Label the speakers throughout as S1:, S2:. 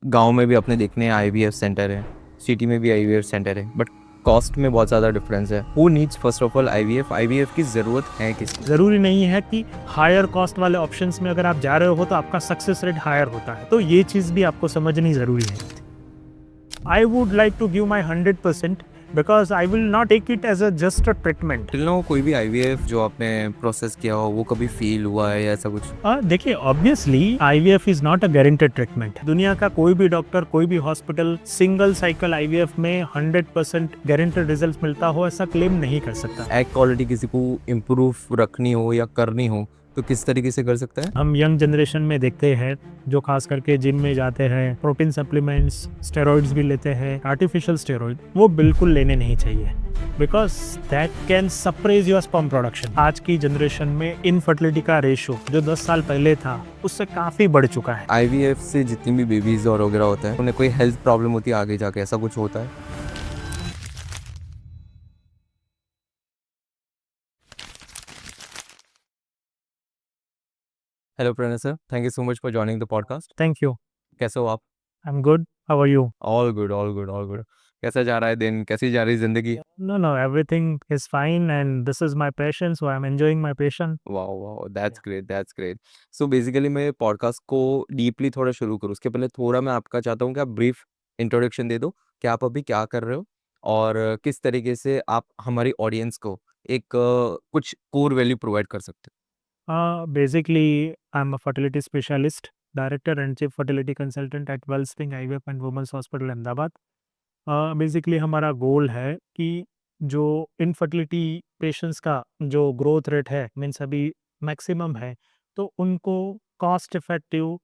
S1: गांव में भी अपने देखने आईवीएफ सेंटर है, सिटी में भी आईवीएफ सेंटर है, बट कॉस्ट में बहुत ज़्यादा डिफरेंस है। Who needs first of all IVF? IVF की ज़रूरत है किसको?
S2: ज़रूरी नहीं है कि हायर कॉस्ट वाले ऑप्शंस में अगर आप जा रहे हो तो आपका सक्सेस रेट हायर होता है, तो ये चीज़ भी आपको समझनी ज़रूरी है। I would like to give my 100% because I will not take it as a just a treatment.
S1: Till no कोई भी आईवीएफ जो आपने प्रोसेस किया हो वो कभी फेल हुआ है या ऐसा कुछ?
S2: देखिए, obviously IVF is not a guaranteed treatment. दुनिया का कोई भी डॉक्टर, कोई भी हॉस्पिटल सिंगल साइकिल आईवीएफ में 100% गारंटेड रिजल्ट मिलता हो ऐसा क्लेम नहीं कर सकता।
S1: एग क्वालिटी किसी को इम्प्रूव रखनी हो या करनी हो तो किस तरीके से कर सकता है?
S2: हम यंग जनरेशन में देखते हैं जो खास करके जिम में जाते हैं, प्रोटीन सप्लीमेंट्स, स्टेरॉइड्स भी लेते हैं, आर्टिफिशियल स्टेरॉइड, वो बिल्कुल लेने नहीं चाहिए because that can suppress your sperm production. आज की जनरेशन में इनफर्टिलिटी का रेशो जो 10 साल पहले था उससे काफी बढ़ चुका है।
S1: आईवीएफ से जितनी भी बेबीज और वगैरह होता है उन्हें कोई हेल्थ प्रॉब्लम होती है आगे जाके, ऐसा कुछ होता है? Hello Pranay sir, thank you so much for joining the podcast.
S2: Thank you.
S1: कैसे हो आप?
S2: I am good. How are you?
S1: All good, all good, all good. कैसा जा रहा है दिन, कैसी जा रही है जिंदगी?
S2: No, no, everything is fine, and this is my passion, so I'm enjoying my passion.
S1: Wow wow, that's great, that's great. So basically मैं पॉडकास्ट को डीपली थोड़ा शुरू करूँ उसके पहले थोड़ा मैं आपका चाहता हूँ कि आप ब्रीफ इंट्रोडक्शन दे दो कि आप अभी क्या कर रहे हो और किस तरीके से आप हमारी ऑडियंस को एक कुछ कोर वैल्यू प्रोवाइड कर सकते
S2: Basically, I'm a fertility specialist, director and chief fertility consultant at Wellspring IVF and Women's Hospital Ahmedabad. Basically हमारा गोल है कि जो इनफर्टिलिटी पेशेंट्स का जो ग्रोथ रेट है मीन्स अभी मैक्सिमम है, तो उनको कॉस्ट इफेक्टिव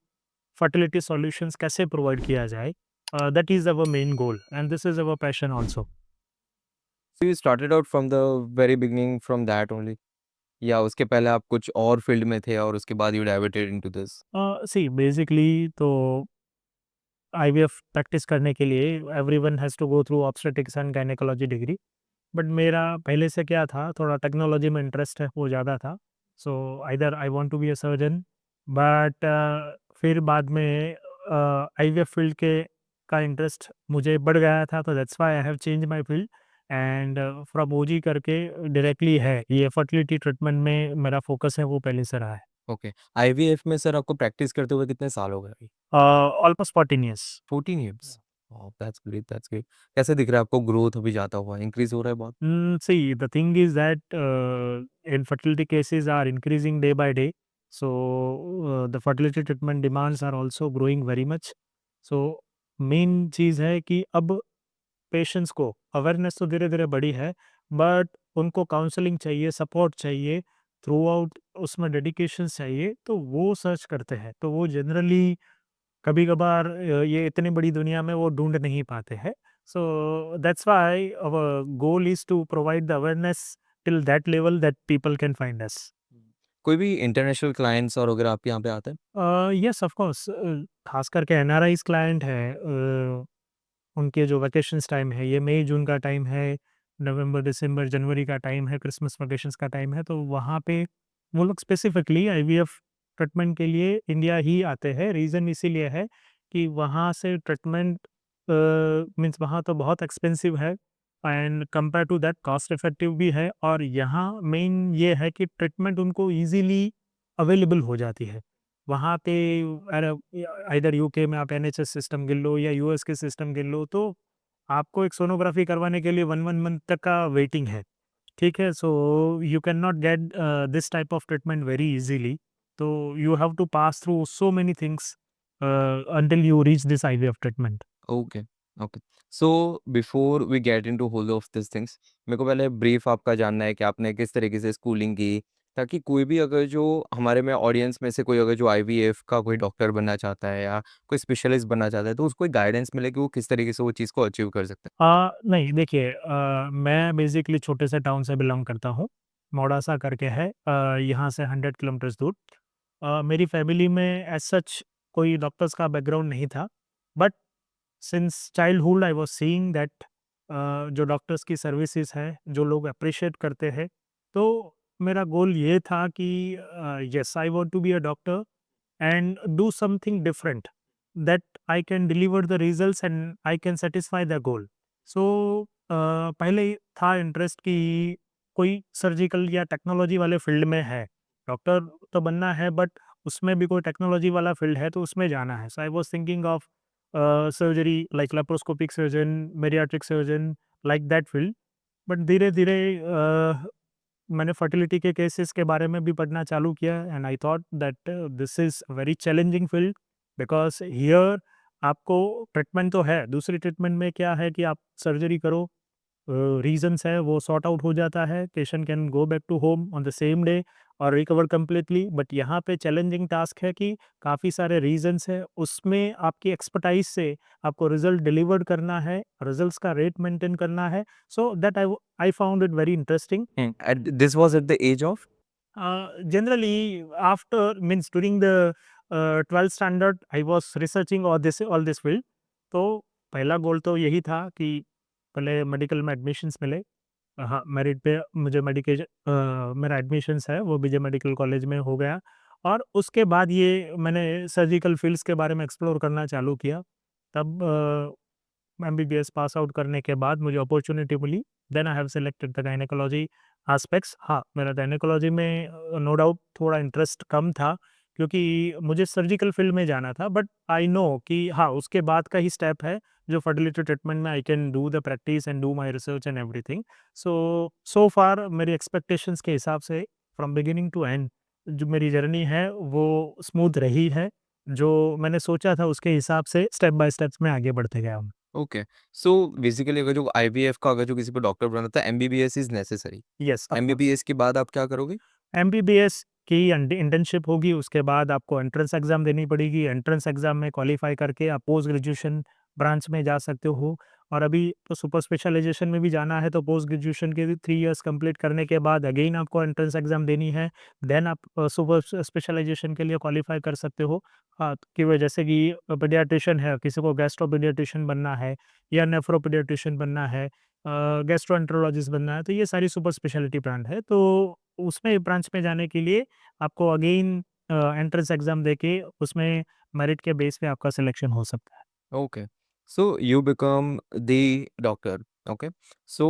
S2: फर्टिलिटी सॉल्यूशंस कैसे प्रोवाइड किया जाए, that is our main goal and this is our passion also.
S1: हो। You started out from the very beginning from that only, या उसके पहले आप कुछ और फील्ड में थे और उसके बाद you diverted into this?
S2: See basically तो आईवीएफ प्रैक्टिस करने के लिए everyone has to go through obstetrics and gynaecology degree, but मेरा पहले से क्या था, थोड़ा टेक्नोलॉजी में इंटरेस्ट है वो ज़्यादा था। So either I want to be a surgeon, but फिर बाद में आईवीएफ फील्ड के का इंटरेस्ट मुझे बढ़ गया था, तो that's why I have change my field and from O G करके डायरेक्टली है ये फर्टिलिटी ट्रीटमेंट में मेरा फोकस है, वो पहले से रहा है।
S1: ओके। आईवीएफ में सर आपको प्रैक्टिस करते हुए कितने साल हो गए अभी?
S2: Almost 14 years.
S1: 14 years. Wow, that's great, that's great. कैसे दिख रहा है आपको ग्रोथ अभी जाता हुआ, इंक्रीज हो रहा है बहुत?
S2: See, the thing is that infertility cases are increasing day by day. So, the fertility treatment demands are also growing very much. So, main चीज़ है कि अब पेशेंट्स को अवेयरनेस तो धीरे-धीरे बढ़ी है, बट उनको काउंसलिंग चाहिए, सपोर्ट चाहिए, थ्रू आउट उसमें डेडिकेशंस चाहिए, तो वो सर्च करते हैं। तो वो जनरली कभी-कभार ये इतनी बड़ी दुनिया में वो ढूँढ नहीं पाते हैं। So that's why our goal is to provide the awareness till that level that people can find us.
S1: कोई भी इंटरनेशनल क्लाइंट्स और वगैरह आपके यहाँ पे आते हैं?
S2: येस ऑफ कोर्स, खास करके एनआरआईज़ क्लाइंट है, उनके जो वैकेशंस टाइम है, ये मई जून का टाइम है, नवंबर, दिसंबर, जनवरी का टाइम है, क्रिसमस वैकेशंस का टाइम है, तो वहाँ पे वो लोग स्पेसिफिकली आईवीएफ ट्रीटमेंट के लिए इंडिया ही आते हैं। रीज़न इसीलिए है कि वहाँ से ट्रीटमेंट मीन्स वहाँ तो बहुत एक्सपेंसिव है and compare to that cost effective भी है, और यहाँ मेन ये है कि ट्रीटमेंट उनको ईज़िली अवेलेबल हो जाती है। वहाँ पे आइदर यूके में आप एनएचएस सिस्टम गिन लो या यूएस के सिस्टम गिन लो, तो आपको एक सोनोग्राफी करवाने के लिए 1 मंथ तक का वेटिंग है, ठीक है? So you can not get this type of treatment very easily, तो you have to pass through so many things until you reach this IVF treatment.
S1: Okay, okay. So before we get into whole of this things, मेरे को पहले brief आपका जानना है कि आपने किस तरीके से स्कूलिंग की, ताकि कोई भी अगर जो हमारे में ऑडियंस में से कोई अगर जो आईवीएफ का कोई डॉक्टर बनना चाहता है या कोई स्पेशलिस्ट बनना चाहता है तो उसको गाइडेंस मिले कि वो किस तरीके से वो चीज़ को अचीव कर सकता
S2: नहीं देखिए, मैं बेसिकली छोटे से टाउन से बिलॉन्ग करता हूँ, मोड़ासा करके है, यहाँ से 100 किलोमीटर्स दूर। मेरी फैमिली में एज़ सच कोई डॉक्टर्स का बैकग्राउंड नहीं था, but since childhood I was seeing that जो डॉक्टर्स की सर्विसेज़ है, जो लोग एप्रिशिएट करते हैं, तो मेरा गोल ये था कि yes I want to be a doctor and do something different. that I can deliver the results and I can satisfy the goal. So पहले ही था इंटरेस्ट कि कोई सर्जिकल या टेक्नोलॉजी वाले फील्ड में है। डॉक्टर तो बनना है बट उसमें भी कोई टेक्नोलॉजी वाला फील्ड है तो उसमें जाना है। So I was thinking of surgery like laparoscopic surgeon, paediatric surgeon like that field. But धीरे-धीरे मैंने फर्टिलिटी के केसेस के बारे में भी पढ़ना चालू किया and I thought that this is very challenging field because here आपको ट्रीटमेंट तो है, दूसरी ट्रीटमेंट में क्या है कि आप सर्जरी करो, रीजंस है वो सॉर्ट आउट हो जाता है, patient can go back to home on the same day और रिकवर कंप्लीटली। बट यहाँ पे चैलेंजिंग टास्क है कि काफ़ी सारे रीजंस है, उसमें आपकी एक्सपर्टाइज से आपको रिजल्ट डिलीवर करना है, रिजल्ट्स का रेट मेंटेन करना है। So that I found it very interesting.
S1: This was at the age of?
S2: Generally, after means during the 12th standard, I was researching all this field. तो पहला गोल तो यही था कि पहले मेडिकल में एडमिशन्स मिले। हाँ, मेरिट पे मुझे मेरा एडमिशन्स है वो विजय मेडिकल कॉलेज में हो गया और उसके बाद ये मैंने सर्जिकल फील्ड्स के बारे में एक्सप्लोर करना चालू किया। तब एमबीबीएस पास आउट करने के बाद मुझे अपॉर्च्युनिटी मिली, then I have selected the gynaecology aspects. हाँ, मेरा गायनेकोलॉजी में नो डाउट थोड़ा इंटरेस्ट कम था क्योंकि मुझे सर्जिकल फील्ड में जाना था, बट आई नो कि हाँ, उसके बाद का ही स्टेप है जो फर्टिलिटी ट्रीटमेंट में I can do the practice and do my research and everything. So far मेरी एक्सपेक्टेशंस के हिसाब से फ्रॉम बिगिनिंग टू एंड जो मेरी जर्नी है वो स्मूथ रही है। जो मैंने सोचा था उसके हिसाब से स्टेप बाय स्टेप्स मैं आगे बढ़ते गया हूँ।
S1: ओके। सो बेसिकली अगर जो आईवीएफ का अगर जो किसी को डॉक्टर बनाना था, MBBS is necessary.
S2: Yes, of course.
S1: MBBS के बाद आप क्या करोगे?
S2: एमबीबीएस की इंटर्नशिप होगी, उसके बाद आपको एंट्रेंस एग्ज़ाम देनी पड़ेगी। एंट्रेंस एग्ज़ाम में क्वालीफाई करके आप पोस्ट ग्रेजुएशन ब्रांच में जा सकते हो और अभी तो सुपर स्पेशलाइज़ेशन में भी जाना है, तो पोस्ट ग्रेजुएशन के 3 इयर्स कंप्लीट करने के बाद अगेन आपको एंट्रेंस एग्ज़ाम देनी है। देन आप सुपर स्पेशलाइज़ेशन के लिए क्वालीफाई कर सकते हो। हाँ, कि वो जैसे कि पीडियाट्रिशियन है, किसी को गैस्ट्रो पीडियाट्रिशियन बनना है या नेफ्रो पीडियाट्रिशियन बनना है, गैस्ट्रोएंटेरोलॉजिस्ट बनना है, तो ये सारी सुपर स्पेशलिटी ब्रांड है। तो उसमें ब्रांच में जाने के लिए आपको अगेन एंट्रेंस एग्ज़ाम देके उसमें मेरिट के बेस पे आपका सिलेक्शन हो सकता है।
S1: Okay. So you become the doctor. Okay. So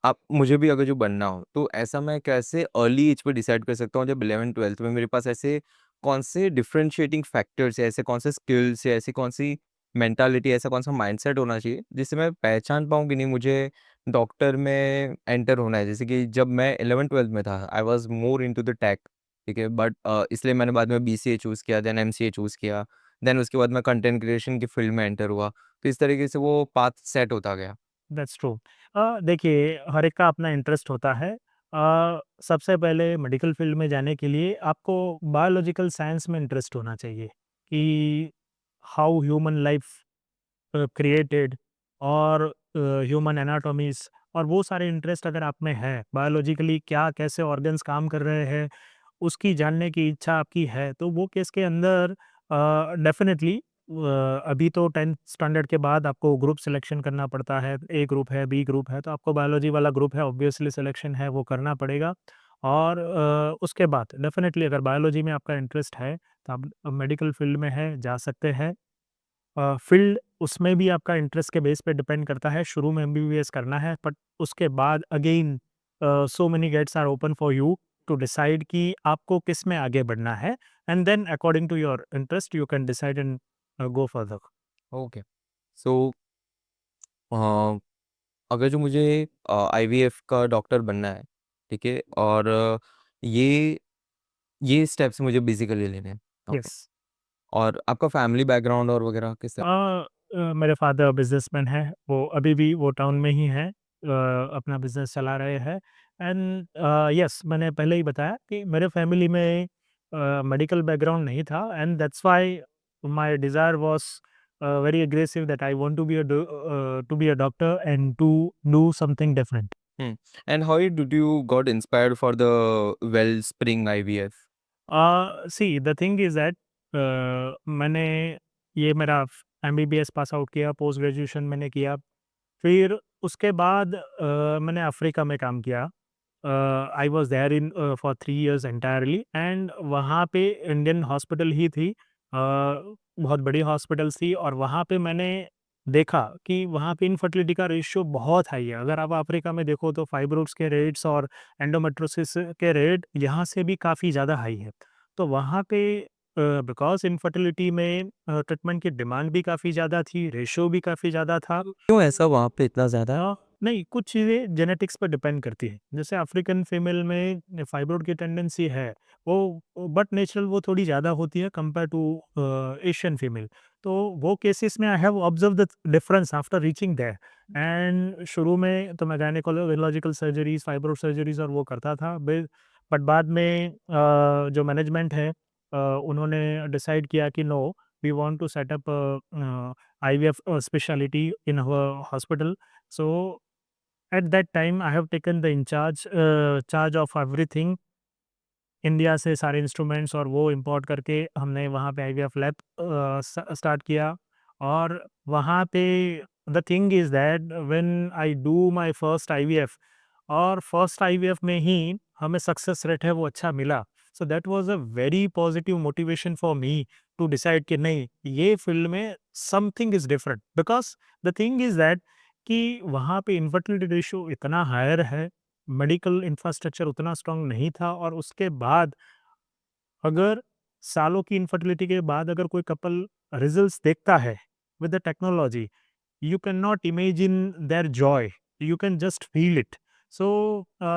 S1: आप मुझे भी अगर जो बनना हो, तो ऐसा मैं कैसे अर्ली एज पे डिसाइड कर सकता हूँ जब 11th-12th में मेरे पास ऐसे कौन से डिफरेंशिएटिंग फैक्टर्स है, ऐसे कौन से स्किल्स है, ऐसी कौन सी मेंटालिटी, ऐसा कौन सा माइंडसेट होना चाहिए, जिससे मैं पहचान पाऊँ कि नहीं मुझे डॉक्टर में एंटर होना है। जैसे कि जब मैं 11th-12th में था, I was more into the tech, ठीक है? बट इसलिए मैंने बाद में बीसीए चूज़ किया, देन एमसीए चूज़ किया, देन उसके बाद मैं कंटेंट क्रिएशन की फील्ड में एंटर हुआ। तो इस तरीके से वो पाथ सेट होता गया।
S2: That's true. देखिए हर एक का अपना इंटरेस्ट होता है। सबसे पहले मेडिकल फील्ड में जाने के लिए आपको बायोलॉजिकल साइंस में इंटरेस्ट होना चाहिए कि हाउ ह्यूमन लाइफ क्रिएटेड और ह्यूमन एनाटॉमीज़ और वो सारे इंटरेस्ट अगर आप में है, बायोलॉजिकली क्या कैसे ऑर्गन्स काम कर रहे हैं, उसकी जानने की इच्छा आपकी है, तो वो केस के अंदर डेफ़िनेटली अभी तो 10th स्टैंडर्ड के बाद आपको ग्रुप सिलेक्शन करना पड़ता है, ए ग्रुप है, बी ग्रुप है, तो आपको बायोलॉजी वाला ग्रुप है, ऑब्वियसली सिलेक्शन है, वो करना पड़ेगा और उसके बाद डेफ़िनेटली अगर बायोलॉजी में आपका इंटरेस्ट है, तो आप मेडिकल फील्ड में है, जा सकते हैं। फील्ड उसमें भी आपका इंटरेस्ट के बेस पे डिपेंड करता है, शुरू में एमबीबीएस करना है बट उसके बाद again so many gates are open for you to decide कि आपको किस में आगे बढ़ना है and then according to your interest you can decide and go further.
S1: Okay. So uh, अगर जो मुझे आईवीएफ का डॉक्टर बनना है, ठीक है? और ये ये स्टेप्स मुझे बेसिकली लेने हैं। ओके।
S2: यस।
S1: और आपका फैमिली बैकग्राउंड और वगैरह किस तरह?
S2: मेरे फादर बिजनेसमैन हैं, वो अभी भी वो टाउन में ही हैं, अपना बिजनेस चला रहे हैं एंड यस मैंने पहले ही बताया कि मेरे फैमिली में मेडिकल बैकग्राउंड नहीं था and that's why my desire was very aggressive that I want to be a doctor and to do something different.
S1: Hmm. And how did you got inspired for the Wellspring IVF?
S2: See the thing is that मैंने ये मेरा MBBS pass out किया, post graduation मैंने किया, फिर उसके बाद मैंने अफ्रीका में काम किया। I was there in for 3 years entirely and वहाँ पे इंडियन हॉस्पिटल ही थी। बहुत बड़ी हॉस्पिटल्स थी और वहाँ पे मैंने देखा कि वहाँ पे इनफर्टिलिटी का रेशियो बहुत हाई है। अगर आप अफ्रीका में देखो तो फाइब्रोइड्स के रेट्स और एंडोमेट्रोसिस के रेट यहाँ से भी काफ़ी ज़्यादा हाई है। तो वहाँ पे बिकॉज़ इनफर्टिलिटी में ट्रीटमेंट की डिमांड भी काफ़ी ज़्यादा थी, रेशियो भी काफ़ी ज़्यादा था।
S1: क्यों ऐसा वहाँ पे इतना ज़्यादा?
S2: नहीं, कुछ चीज़ें जेनेटिक्स पर डिपेंड करती हैं। जैसे अफ्रीकन फीमेल में फाइब्रोइड की टेंडेंसी है, वो बट नेचुरल वो थोड़ी ज़्यादा होती है कंपेयर टू एशियन फीमेल। तो वो केसेस में I have observe the difference after reaching there. And शुरू में तो मैं गायनेकोलॉजिकल सर्जरीज़, फाइब्रोइड सर्जरीज़ और वो करता था। बट बाद में जो मैनेजमेंट है उन्होंने डिसाइड किया कि no, we want to set up IVF speciality in our hospital. So at that time I have taken the in charge of everything। India से सारे इंस्ट्रूमेंट्स और वो इम्पोर्ट करके हमने वहाँ पे आईवीएफ लैब स्टार्ट किया। और वहाँ पे the thing is that when I do my first IVF और फर्स्ट आईवीएफ में ही हमें सक्सेस रेट है वो अच्छा मिला। So that was a very positive motivation for me to decide कि नहीं, ये फील्ड में something is different. Because the thing is that कि वहाँ पे इन्फर्टिलिटी रेशियो इतना हायर है, मेडिकल इंफ्रास्ट्रक्चर उतना स्ट्रांग नहीं था और उसके बाद अगर सालों की इनफर्टिलिटी के बाद अगर कोई कपल रिजल्ट्स देखता है with the technology, you cannot imagine their joy, you can just feel it। so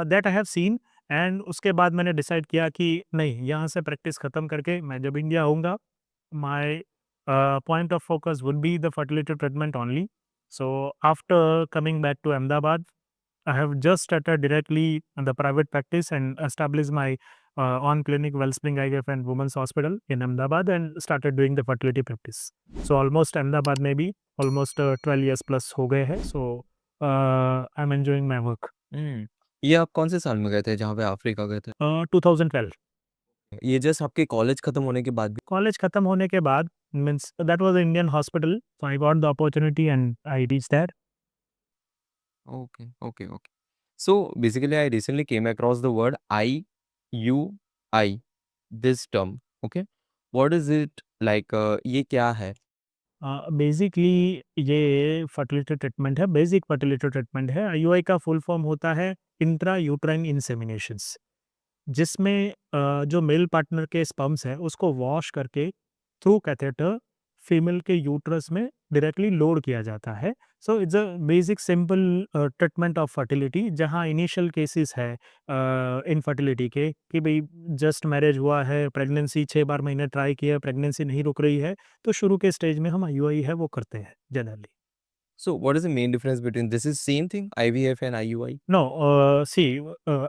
S2: that I have seen। And उसके बाद मैंने डिसाइड किया कि नहीं, यहाँ से प्रैक्टिस ख़त्म करके मैं जब इंडिया आऊँगा, my point of focus would be the fertility treatment only. So after coming back to Ahmedabad, I have just started directly in the private practice and established my on clinic Wellspring IVF and Women's Hospital in Ahmedabad and started doing the fertility practice। So almost Ahmedabad में भी almost 12 years plus हो गए हैं। So I'm enjoying my work।
S1: हुँ। ये आप कौन से साल में गए थे जहाँ पे अफ्रीका गए थे?
S2: 2012
S1: ये जस्ट आपके कॉलेज खत्म होने के बाद भी?
S2: कॉलेज खत्म होने के बाद, means that was Indian hospital, so I got the opportunity and I reach that.
S1: Okay, okay, okay. So basically I recently came across the word IUI, this term, okay? What is it like ये क्या है?
S2: Basically ये fertility treatment है, basic fertility treatment है। IUI का full form होता है intra uterine इंसेमिनेशंस, जिसमें जो मेल पार्टनर के स्पर्म्स हैं उसको वॉश करके थ्रू कैथेटर फीमेल के यूट्रस में डायरेक्टली लोड किया जाता है। So it's a basic simple treatment of fertility, जहाँ इनिशियल केसेस है इनफर्टिलिटी के कि भाई जस्ट मैरिज हुआ है, प्रेगनेंसी 6 बार महीने ट्राई किया, प्रेगनेंसी नहीं रुक रही है, तो शुरू के स्टेज में हम आईयूआई है वो करते हैं generally.
S1: So what is the main difference between this is same thing IVF and IUI?
S2: No, see,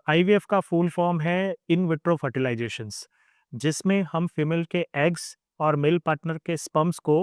S2: IVF का फुल फॉर्म है इन विट्रो फर्टिलाइजेशंस, जिसमें हम फीमेल के एग्स और मेल पार्टनर के स्पर्म्स को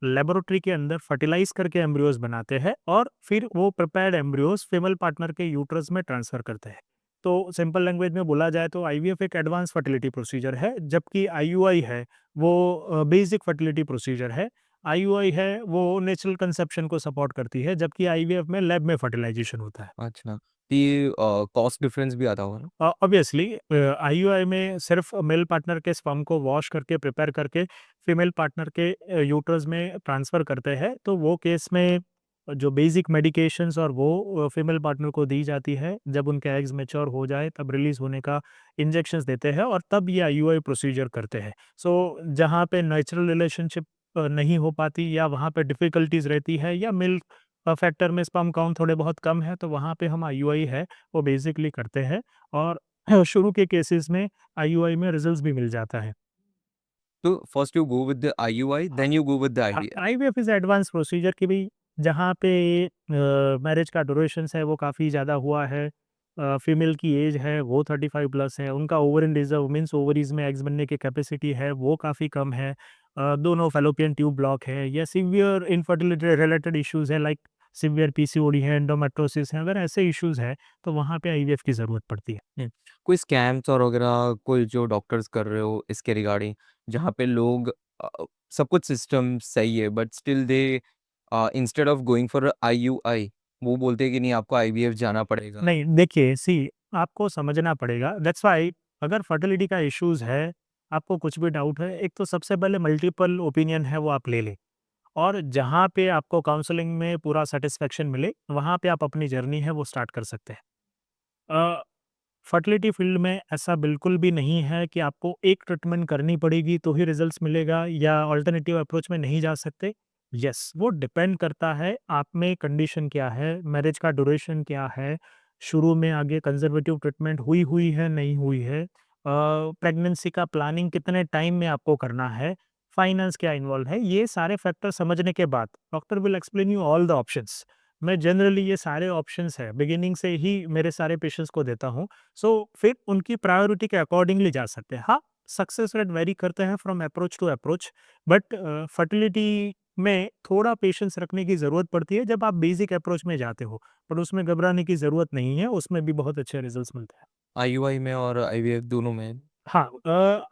S2: लेबोरेटरी के अंदर फर्टिलाइज करके एम्ब्रियोज बनाते हैं और फिर वो प्रिपेयर्ड एम्ब्रियोज फीमेल पार्टनर के यूट्रस में ट्रांसफर करते हैं। तो सिंपल लैंग्वेज में बोला जाए तो आईवीएफ एक एडवांस फर्टिलिटी प्रोसीजर है, जबकि आईयूआई है वो बेसिक फर्टिलिटी प्रोसीजर है। आईयूआई है वो नेचुरल कंसेप्शन को सपोर्ट करती है, जबकि आईवीएफ में लैब में फर्टिलाइजेशन होता है।
S1: अच्छा, तो ये कॉस्ट डिफरेंस भी आता होगा ना?
S2: ऑब्वियसली आईयूआई में सिर्फ मेल पार्टनर के स्पर्म को वॉश करके प्रिपेयर करके फीमेल पार्टनर के यूट्रस में ट्रांसफ़र करते हैं, तो वो केस में जो बेसिक मेडिकेशंस और वो फीमेल पार्टनर को दी जाती है। जब उनके एग्स मैच्योर हो जाए तब रिलीज़ होने का इंजेक्शंस देते हैं और तब ये आईयूआई प्रोसीजर करते हैं। सो जहाँ पे नेचुरल रिलेशनशिप नहीं हो पाती या वहाँ पे डिफ़िकल्टीज़ रहती है या मिल्क फैक्टर में स्पर्म काउंट थोड़े बहुत कम है, तो वहाँ पे हम आईयूआई है वो बेसिकली करते हैं। और शुरू के केसेस में आईयूआई में रिजल्ट्स भी मिल जाता है।
S1: तो first you go with the IUI then you go with the IVF.
S2: IVF is advance procedure कि भई जहाँ पे मैरिज का ड्यूरेशंस है वो काफ़ी ज़्यादा हुआ है। फीमेल की एज है वो 35 प्लस है, उनका ओवेरियन रिजर्व मीन्स ओवरीज़ में एग्स बनने की कैपेसिटी है वो काफ़ी कम है। दोनों फैलोपियन ट्यूब ब्लॉक है या सीवियर इनफर्टिलिटी रिलेटेड इश्यूज़ हैं लाइक सीवियर पीसीओडी है, एंडोमेट्रोसिस है, अगर ऐसे इश्यूज़ हैं तो वहाँ पे आईवीएफ की ज़रूरत पड़ती है।
S1: हुँ। कोई स्कैम्स और वगैरह कोई जो डॉक्टर्स कर रहे हो इसके रिगार्डिंग जहाँ पे लोग सब कुछ सिस्टम सही है but still they instead of going for IUI वो बोलते हैं कि नहीं आपको आईवीएफ जाना पड़ेगा।
S2: नहीं, देखिए सी, आपको समझना पड़ेगा दैट्स व्हाई अगर फर्टिलिटी का इश्यूज़ है, आपको कुछ भी डाउट है, एक तो सबसे पहले मल्टीपल ओपिनियन है वो आप ले लें, और जहाँ पे आपको काउंसलिंग में पूरा सैटिस्फैक्शन मिले, वहाँ पे आप अपनी जर्नी है वो स्टार्ट कर सकते हैं। अ, फर्टिलिटी फील्ड में ऐसा बिल्कुल भी नहीं है कि आपको एक ट्रीटमेंट करनी पड़ेगी तो ही रिजल्ट्स मिलेगा, या अल्टरनेटिव अप्रोच में नहीं जा सकते। यस, वो डिपेंड करता है आप में कंडीशन क्या है, मैरिज का ड्यूरेशन क्या है, शुरू में आगे कंजर्वेटिव ट्रीटमेंट हुई हुई है, नहीं हुई है, प्रेगनेंसी का प्लानिंग कितने टाइम में आपको करना है, फाइनेंस क्या इन्वॉल्व है, ये सारे फैक्टर समझने के बाद doctor will explain you all the options. मैं जनरली ये सारे ऑप्शंस है बिगिनिंग से ही मेरे सारे पेशेंट्स को देता हूँ। सो फिर उनकी प्रायोरिटी के अकॉर्डिंगली जा सकते हैं। हाँ, सक्सेस रेट वेरी करते हैं from approach to approach, but fertility में थोड़ा पेशेंस रखने की ज़रूरत पड़ती है जब आप बेसिक अप्रोच में जाते हो, पर उसमें घबराने की ज़रूरत नहीं है, उसमें भी बहुत अच्छे रिजल्ट्स मिलते हैं।
S1: आईयूआई में और आईवीएफ दोनों में?
S2: हाँ,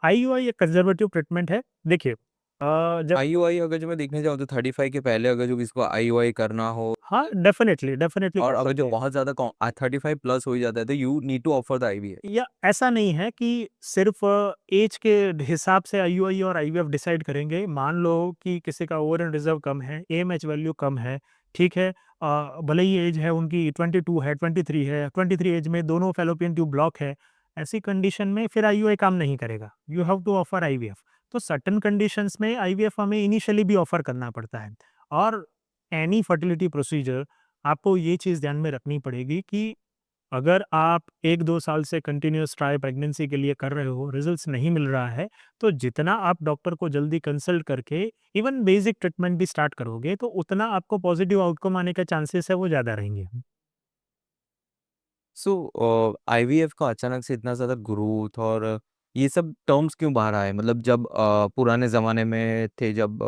S2: आईयूआई एक कंजर्वेटिव ट्रीटमेंट है। देखिए, जब
S1: आईयूआई अगर जो मैं देखने जाऊँ तो 35 के पहले अगर जो किसी को आईयूआई करना हो
S2: हाँ, डेफ़िनिटली, डेफ़िनिटली
S1: और
S2: कर
S1: अगर
S2: सकते
S1: जो
S2: हैं।
S1: बहुत ज़्यादा 35 प्लस हो ही जाता है तो you need to offer the IVF.
S2: या ऐसा नहीं है कि सिर्फ़ ऐज के हिसाब से आईयूआई और आईवीएफ डिसाइड करेंगे। मान लो कि किसी का ओवर रिज़र्व कम है, एएमएच वैल्यू कम है, ठीक है? भले ही एज है उनकी 22 है, 23 है, 23 एज में दोनों फैलोपियन ट्यूब ब्लॉक है, ऐसी कंडीशन में फिर आईयूआई काम नहीं करेगा। You have to offer IVF. तो सर्टेन कंडीशंस में आईवीएफ हमें इनिशियली भी ऑफर करना पड़ता है। और एनी फर्टिलिटी प्रोसीजर आपको ये चीज़ ध्यान में रखनी पड़ेगी कि अगर आप 1-2 साल से कंटिन्यूअस ट्राई प्रेगनेंसी के लिए कर रहे हो, रिजल्ट्स नहीं मिल रहा है, तो जितना आप डॉक्टर को जल्दी कंसल्ट करके इवन बेसिक ट्रीटमेंट भी स्टार्ट करोगे, तो उतना आपको पॉजिटिव आउटकम आने के चांसेस है वो ज़्यादा रहेंगे।
S1: सो आईवीएफ का अचानक से इतना ज़्यादा ग्रोथ और ये सब टर्म्स क्यों बाहर आए? मतलब जब पुराने ज़माने में थे जब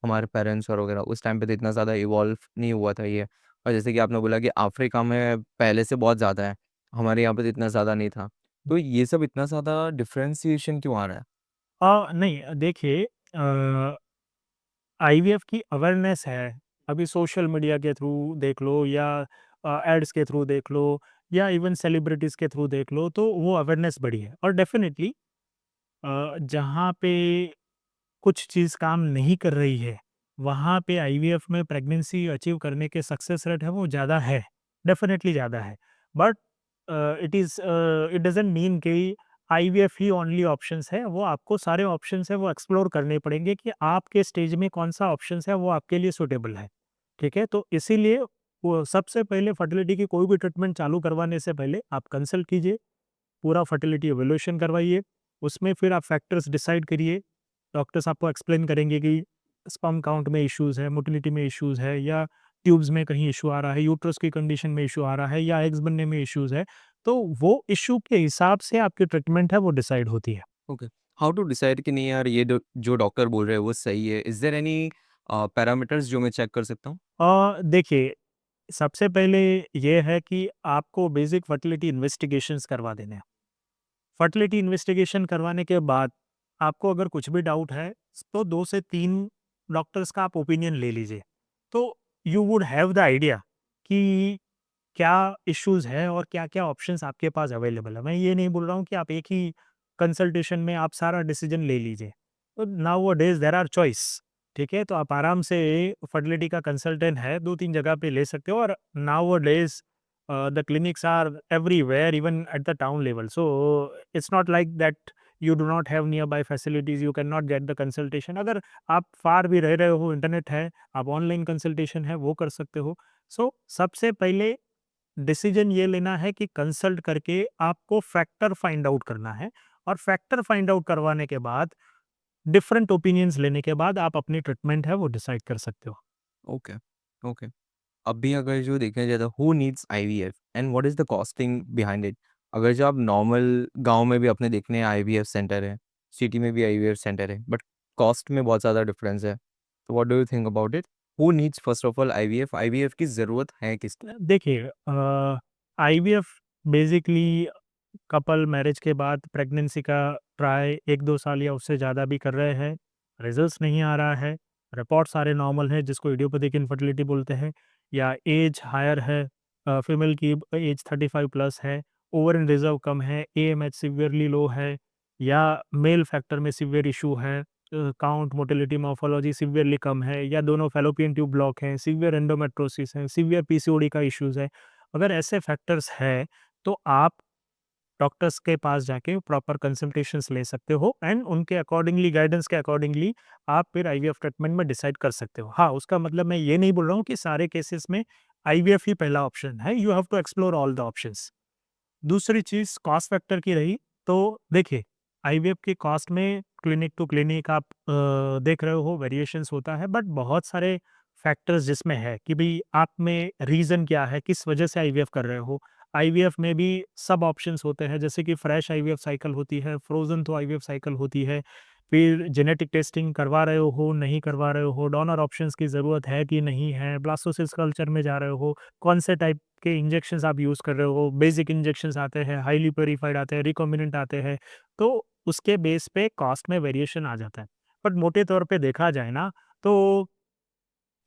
S1: हमारे पेरेंट्स और वगैरह उस टाइम पे तो इतना ज़्यादा इवॉल्व नहीं हुआ था ये। और जैसे कि आपने बोला कि अफ्रीका में पहले से बहुत ज़्यादा है, हमारे यहाँ पे तो इतना ज़्यादा नहीं था। तो ये सब इतना ज़्यादा डिफरेंशिएशन क्यों आ रहा है?
S2: नहीं, देखिए, आईवीएफ की अवेयरनेस है, अभी सोशल मीडिया के थ्रू देख लो, या एड्स के थ्रू देख लो, या इवन सेलिब्रिटीज़ के थ्रू देख लो, तो वो अवेयरनेस बढ़ी है। और डेफ़िनिटली जहाँ पे कुछ चीज़ काम नहीं कर रही है, वहाँ पे आईवीएफ में प्रेगनेंसी अचीव करने के सक्सेस रेट है वो ज़्यादा है, डेफ़िनेटली ज़्यादा है। बट इट डज़न्ट मीन कि आईवीएफ ही ओनली ऑप्शंस है, वो आपको सारे ऑप्शंस हैं वो एक्सप्लोर करने पड़ेंगे कि आपके स्टेज में कौन-सा ऑप्शंस है वो आपके लिए सूटेबल है, ठीक है? तो इसीलिए वो सबसे पहले फर्टिलिटी की कोई भी ट्रीटमेंट चालू करवाने से पहले आप कंसल्ट कीजिए, पूरा फर्टिलिटी इवैल्यूएशन करवाइए, उसमें फिर आप फैक्टर्स डिसाइड करिए। डॉक्टर्स आपको एक्सप्लेन करेंगे कि स्पर्म काउंट में इश्यूज़ है, मोटिलिटी में इश्यूज़ है, या ट्यूब्स में कहीं इश्यू आ रहा है, यूट्रस की कंडीशन में इश्यू आ रहा है, या एग्स बनने में इश्यूज़ है। तो वो इश्यू के हिसाब से आपकी ट्रीटमेंट है वो डिसाइड होती है।
S1: ओके। हाउ टू डिसाइड कि नहीं यार ये जो डॉक्टर बोल रहे हैं वो सही है? इज़ देयर एनी पैरामीटर्स जो मैं चेक कर सकता हूँ?
S2: देखिए, सबसे पहले ये है कि आपको बेसिक फर्टिलिटी इन्वेस्टिगेशंस करवा देने हैं। फर्टिलिटी इन्वेस्टिगेशन करवाने के बाद आपको अगर कुछ भी डाउट है, तो 2 से 3 डॉक्टर्स का आप ओपिनियन ले लीजिए। तो you would have the idea कि क्या इश्यूज़ है और क्या-क्या ऑप्शंस आपके पास अवेलेबल है। मैं ये नहीं बोल रहा हूँ कि आप एक ही कंसल्टेशन में आप सारा डिसीजन ले लीजिए। तो नाउ-अ-डेज़ देयर आर चॉइस, ठीक है? तो आप आराम से फर्टिलिटी का कंसल्टेंट है, 2-3 जगह पे ले सकते हो, और नाउ-अ-डेज़ the clinics are everywhere, even at the town level. So it's not like that you do not have nearby facilities, you cannot get the consultation. अगर आप फार भी रह रहे हो, इंटरनेट है, आप ऑनलाइन कंसल्टेशन है वो कर सकते हो। सो सबसे पहले डिसीजन ये लेना है कि कंसल्ट करके आपको फैक्टर फाइंड आउट करना है, और फैक्टर फाइंड आउट करवाने के बाद डिफरेंट ओपिनियंस लेने के बाद आप अपनी ट्रीटमेंट है वो डिसाइड कर सकते हो।
S1: Okay, okay. अभी अगर जो देखा जाए तो who needs IVF and what is the costing behind it? अगर जो आप नॉर्मल गाँव में भी अपने देखने हैं आईवीएफ सेंटर है, सिटी में भी आईवीएफ सेंटर है, बट कॉस्ट में बहुत ज़्यादा डिफरेंस है। तो what do you think about it? Who needs first of all IVF? IVF की ज़रूरत है किसको?
S2: देखिए, आईवीएफ बेसिकली कपल मैरिज के बाद प्रेगनेंसी का ट्राई 1-2 साल या उससे ज़्यादा भी कर रहे हैं, रिजल्ट्स नहीं आ रहा है, रिपोर्ट सारे नॉर्मल हैं जिसको इडियोपैथिक इनफर्टिलिटी बोलते हैं, या एज हायर है, फीमेल की एज 35 प्लस है, ओवर इन रिजर्व कम है, एएमएच सीवियरली लो है, या मेल फैक्टर में सीवियर इशू है, काउंट, मोटिलिटी, मॉर्फोलॉजी सीवियरली कम है, या दोनों फैलोपियन ट्यूब ब्लॉक हैं, सीवियर एंडोमेट्रोसिस है, सीवियर पीसीओडी का इश्यूज़ है। अगर ऐसे फैक्टर्स हैं, तो आप डॉक्टर्स के पास जाके प्रॉपर कंसल्टेशंस ले सकते हो एंड उनके अकॉर्डिंगली, गाइडेंस के अकॉर्डिंगली आप फिर आईवीएफ ट्रीटमेंट में डिसाइड कर सकते हो। हाँ, उसका मतलब मैं ये नहीं बोल रहा हूँ कि सारे केसेस में आईवीएफ ही पहला ऑप्शन है, you have to explore all the options. दूसरी चीज़ कॉस्ट फैक्टर की रही, तो देखिए, आईवीएफ की कॉस्ट में क्लिनिक टू क्लिनिक आप देख रहे हो वेरिएशंस होता है, बट बहुत सारे फैक्टर्स जिसमें है कि भई आप में रीज़न क्या है, किस वजह से आईवीएफ कर रहे हो। आईवीएफ में भी सब ऑप्शंस होते हैं, जैसे कि फ्रेश आईवीएफ साइकिल होती है, फ्रोज़न तो आईवीएफ साइकिल होती है, फिर जेनेटिक टेस्टिंग करवा रहे हो, नहीं करवा रहे हो, डोनर ऑप्शंस की ज़रूरत है कि नहीं है, ब्लास्टोसिस्ट कल्चर में जा रहे हो, कौन से टाइप के इंजेक्शंस आप यूज़ कर रहे हो, बेसिक इंजेक्शंस आते हैं, हाइली प्यूरिफाइड आते हैं, रिकॉम्बिनेंट आते हैं, तो उसके बेस पे कॉस्ट में वेरिएशन आ जाता है। बट मोटे तौर पे देखा जाए ना, तो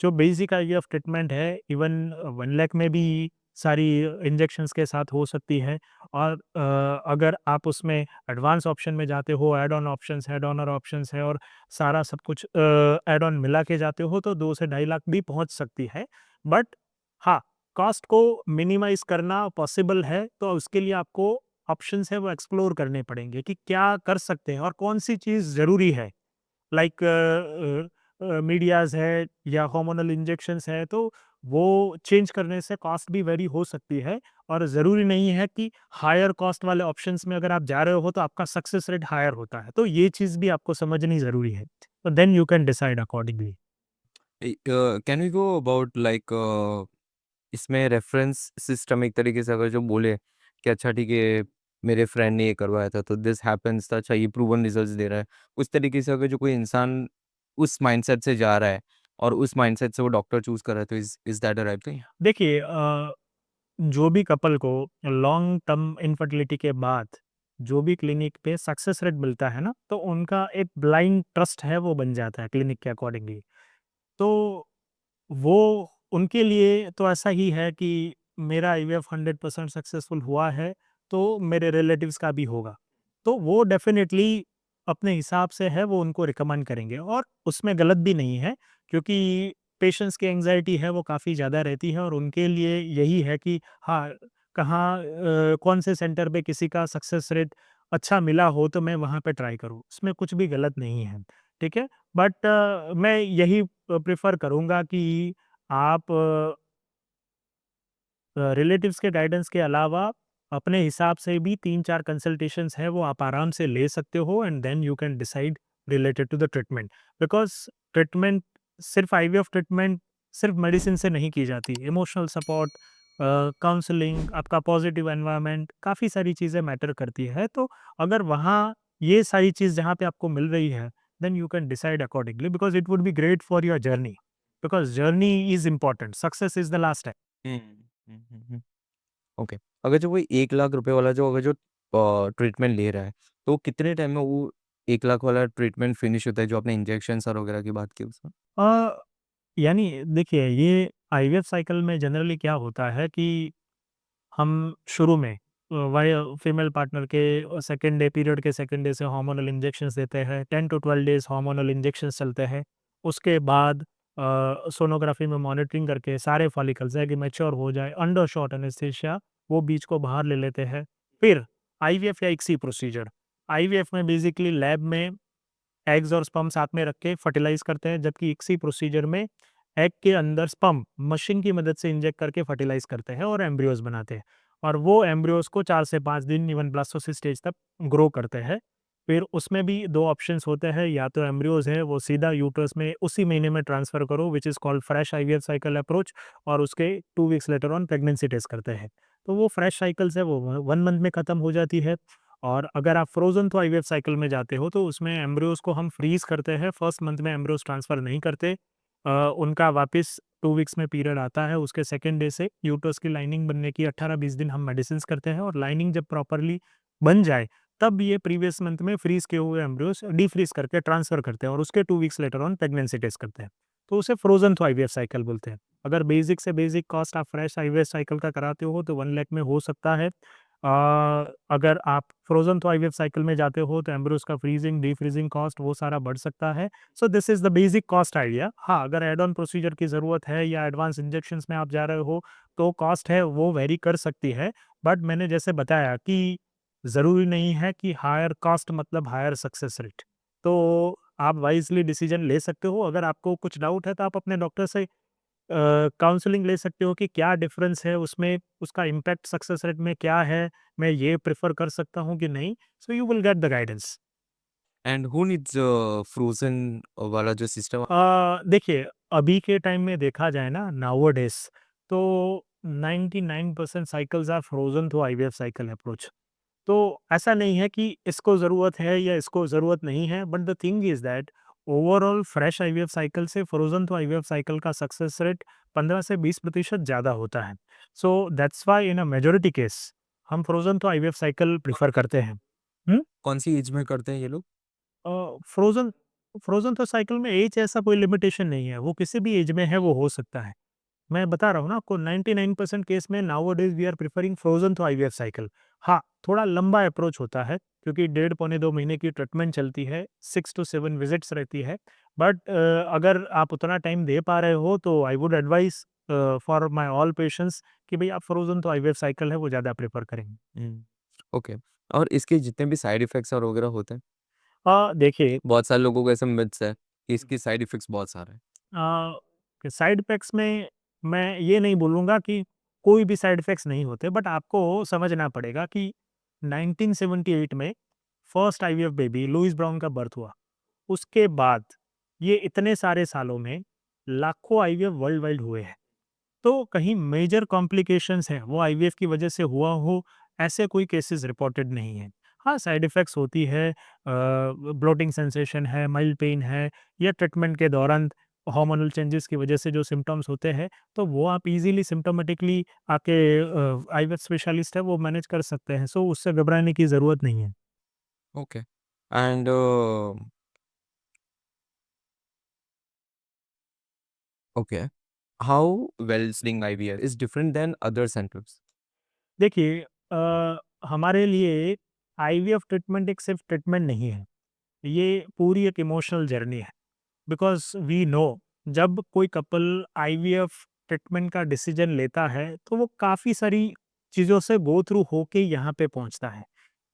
S2: जो बेसिक आईवीएफ ट्रीटमेंट है, इवन 1 लाख में भी सारी इंजेक्शंस के साथ हो सकती है। और अगर आप उसमें एडवांस ऑप्शन में जाते हो, ऐड ऑन ऑप्शंस है, डोनर ऑप्शंस है और सारा सब कुछ ऐड ऑन मिला के जाते हो, तो 2 से ढाई लाख भी पहुंच सकती है। बट हाँ, कॉस्ट को मिनिमाइज करना पॉसिबल है, तो उसके लिए आपको ऑप्शंस है वो एक्सप्लोर करने पड़ेंगे कि क्या कर सकते हैं और कौन सी चीज़ ज़रूरी है। लाइक मीडियाज़ है या हार्मोनल इंजेक्शंस है, तो वो चेंज करने से कॉस्ट भी वेरी हो सकती है। और ज़रूरी नहीं है कि हायर कॉस्ट वाले ऑप्शंस में अगर आप जा रहे हो तो आपका सक्सेस रेट हायर होता है, तो ये चीज़ भी आपको समझनी ज़रूरी है, तो then you can decide accordingly.
S1: Can we go about like इसमें रेफरेंस सिस्टम एक तरीके से अगर जो बोले कि अच्छा ठीक है मेरे फ्रेंड ने ये करवाया था तो दिस हैपेंस था, अच्छा ये प्रूवन रिजल्ट्स दे रहा है, उस तरीके से अगर जो कोई इंसान उस माइंडसेट से जा रहा है और उस माइंडसेट से वो डॉक्टर चूज कर रहा है तो is that a right thing?
S2: देखिए, जो भी कपल को लॉन्ग टर्म इनफर्टिलिटी के बाद जो भी क्लिनिक पे सक्सेस रेट मिलता है ना, तो उनका एक ब्लाइंड ट्रस्ट है वो बन जाता है क्लिनिक के अकॉर्डिंगली। तो वो उनके लिए तो ऐसा ही है कि मेरा आईवीएफ 100% सक्सेसफुल हुआ है, तो मेरे रिलेटिव्स का भी होगा। तो वो डेफ़िनेटली अपने हिसाब से है वो उनको रिकमेंड करेंगे और उसमें गलत भी नहीं है, क्योंकि पेशेंट्स की एंग्ज़ायटी है वो काफ़ी ज़्यादा रहती है और उनके लिए यही है कि हाँ, कहाँ कौन से सेंटर पे किसी का सक्सेस रेट अच्छा मिला हो तो मैं वहाँ पे ट्राई करूँ। इसमें कुछ भी गलत नहीं है, ठीक है? बट मैं यही प्रेफ़र करूँगा कि आप रिलेटिव्स के गाइडेंस के अलावा अपने हिसाब से भी 3-4 कंसल्टेशंस हैं वो आप आराम से ले सकते हो and then you can decide related to the treatment. Because treatment सिर्फ़ आईवीएफ ट्रीटमेंट सिर्फ़ मेडिसिन से नहीं की जाती। इमोशनल सपोर्ट, काउंसलिंग, आपका पॉज़िटिव एनवायरनमेंट, काफ़ी सारी चीज़ें मैटर करती है। तो अगर वहाँ ये सारी चीज़ जहाँ पे आपको मिल रही है, then you can decide accordingly because it would be great for your journey. Because journey is important, success is the last step.
S1: Hmm, hmm, hmm, hmm. Okay. अगर जो कोई 1 लाख रुपए वाला जो अगर जो ट्रीटमेंट ले रहा है, तो वो कितने टाइम में वो 1 लाख वाला ट्रीटमेंट फिनिश होता है जो आपने इंजेक्शन्स और वगैरह की बात की उसमें?
S2: अ, यानी देखिए, ये आईवीएफ साइकिल में जनरली क्या होता है कि हम शुरू में वाय फीमेल पार्टनर के सेकंड डे पीरियड के सेकंड डे से हार्मोनल इंजेक्शंस देते हैं, 10 टू 12 डेज़ हार्मोनल इंजेक्शंस चलते हैं। उसके बाद सोनोग्राफी में मॉनिटरिंग करके सारे फॉलिकल्स है कि मैच्योर हो जाए, अंडर शॉट एनेस्थीसिया वो बीज को बाहर ले लेते हैं। फिर आईवीएफ या इक्सी प्रोसीजर। आईवीएफ में बेसिकली लैब में एग्स और स्पर्म साथ में रख के फर्टिलाइज़ करते हैं, जबकि इक्सी प्रोसीजर में एग के अंदर स्पर्म मशीन की मदद से इंजेक्ट करके फर्टिलाइज़ करते हैं और एम्ब्रियोज़ बनाते हैं। और वो एम्ब्रियोज़ को 4 से 5 दिन इवन ब्लास्टोसिस स्टेज तक ग्रो करते हैं। फिर उसमें भी 2 ऑप्शंस होते हैं, या तो एम्ब्रियोज़ है वो सीधा यूट्रस में उसी महीने में ट्रांसफ़र करो which is called fresh IVF cycle approach, और उसके 2 weeks later on pregnancy test करते हैं। तो वो फ्रेश साइकिल्स है वो 1 मंथ में खत्म हो जाती है। और अगर आप फ्रोज़न तो आईवीएफ साइकिल में जाते हो, तो उसमें एम्ब्रियोज़ को हम फ्रीज़ करते हैं, फर्स्ट मंथ में एम्ब्रियोज़ ट्रांसफ़र नहीं करते। उनका वापस 2 वीक्स में पीरियड आता है, उसके सेकंड डे से यूट्रस की लाइनिंग बनने की 18-20 दिन हम मेडिसिन्स करते हैं, और लाइनिंग जब प्रॉपर्ली बन जाए, तब ये प्रीवियस मंथ में फ्रीज़ किए हुए एम्ब्रियोज़ डीफ्रीज़ करके ट्रांसफ़र करते हैं और उसके 2 weeks later on pregnancy test करते हैं। तो उसे फ्रोज़न तो आईवीएफ साइकिल बोलते हैं। अगर बेसिक से बेसिक कॉस्ट आप फ्रेश आईवीएफ साइकिल का कराते हो, तो 1 लाख में हो सकता है। अगर आप फ्रोज़न टू आईवीएफ साइकिल में जाते हो तो एम्ब्रियोज़ का फ्रीज़िंग, डीफ्रीज़िंग कॉस्ट वो सारा बढ़ सकता है। So this is the basic cost idea. हाँ, अगर ऐड ऑन प्रोसीजर की ज़रूरत है या एडवांस इंजेक्शंस में आप जा रहे हो, तो कॉस्ट है वो वेरी कर सकती है। बट मैंने जैसे बताया कि ज़रूरी नहीं है कि हायर कॉस्ट मतलब हायर सक्सेस रेट। तो आप वाइज़ली डिसीज़न ले सकते हो। अगर आपको कुछ डाउट है तो आप अपने डॉक्टर से काउंसलिंग ले सकते हो कि क्या डिफरेंस है उसमें, उसका इम्पैक्ट सक्सेस रेट में क्या है, मैं ये प्रेफ़र कर सकता हूँ कि नहीं, सो you will get the guidance.
S1: And who needs frozen वाला जो सिस्टम।
S2: देखिए, अभी के टाइम में देखा जाए ना नाउअडेज़ तो 99% cycles are frozen to IVF cycle approach. तो ऐसा नहीं है कि इसको ज़रूरत है या इसको ज़रूरत नहीं है, but the thing is that overall fresh IVF cycle से फ्रोज़न टू आईवीएफ साइकिल का सक्सेस रेट 15 से 20% ज़्यादा होता है। So that's why in a majority case हम frozen to IVF cycle prefer करते हैं। हुँ?
S1: कौन-सी एज में करते हैं ये लोग?
S2: फ्रोज़न फ्रोज़न तो साइकिल में ऐज ऐसा कोई लिमिटेशन नहीं है, वो किसी भी ऐज में है वो हो सकता है। मैं बता रहा हूँ ना आपको 99% केस में nowadays we are preferring frozen to IVF cycle. हाँ, थोड़ा लंबा अप्रोच होता है क्योंकि डेढ़ पौने 2 महीने की ट्रीटमेंट चलती है, 6 टू 7 विज़िट्स रहती है। बट अगर आप उतना टाइम दे पा रहे हो तो I would advise for my all patients कि भई आप फ्रोज़न टू आईवीएफ साइकिल है वो ज़्यादा प्रेफ़र करें।
S1: हुँ, ओके। और इसके जितने भी साइड इफ़ेक्ट्स और वगैरह होते हैं,
S2: देखिए
S1: बहुत सारे लोगों को ऐसा मिथ्स है कि इसके साइड इफ़ेक्ट्स बहुत सारे हैं।
S2: साइड इफ़ेक्ट्स में मैं ये नहीं बोलूँगा कि कोई भी साइड इफ़ेक्ट्स नहीं होते, बट आपको समझना पड़ेगा कि 1978 में first IVF baby Louise Brown का बर्थ हुआ। उसके बाद ये इतने सारे सालों में लाखों आईवीएफ वर्ल्ड वाइड हुए हैं। तो कहीं मेजर कॉम्प्लिकेशंस हैं, वो आईवीएफ की वजह से हुआ हो, ऐसे कोई केसेस रिपोर्टेड नहीं हैं। हाँ, साइड इफ़ेक्ट्स होती है, ब्लोटिंग सेंसेशन है, माइल्ड पेन है या ट्रीटमेंट के दौरान हार्मोनल चेंजेस की वजह से जो सिम्पटम्स होते हैं, तो वो आप इज़िली सिम्प्टोमेटिकली आके आईवीएफ स्पेशलिस्ट है, वो मैनेज कर सकते हैं। सो उससे घबराने की ज़रूरत नहीं है।
S1: Okay. And okay, how Wellspring IVF is different than other centres?
S2: देखिए हमारे लिए आईवीएफ ट्रीटमेंट एक सिर्फ ट्रीटमेंट नहीं है, ये पूरी एक इमोशनल जर्नी है। बिकॉज़ वी नो जब कोई कपल आईवीएफ ट्रीटमेंट का डिसीजन लेता है, तो वो काफ़ी सारी चीज़ों से गो थ्रू होके यहाँ पे पहुँचता है।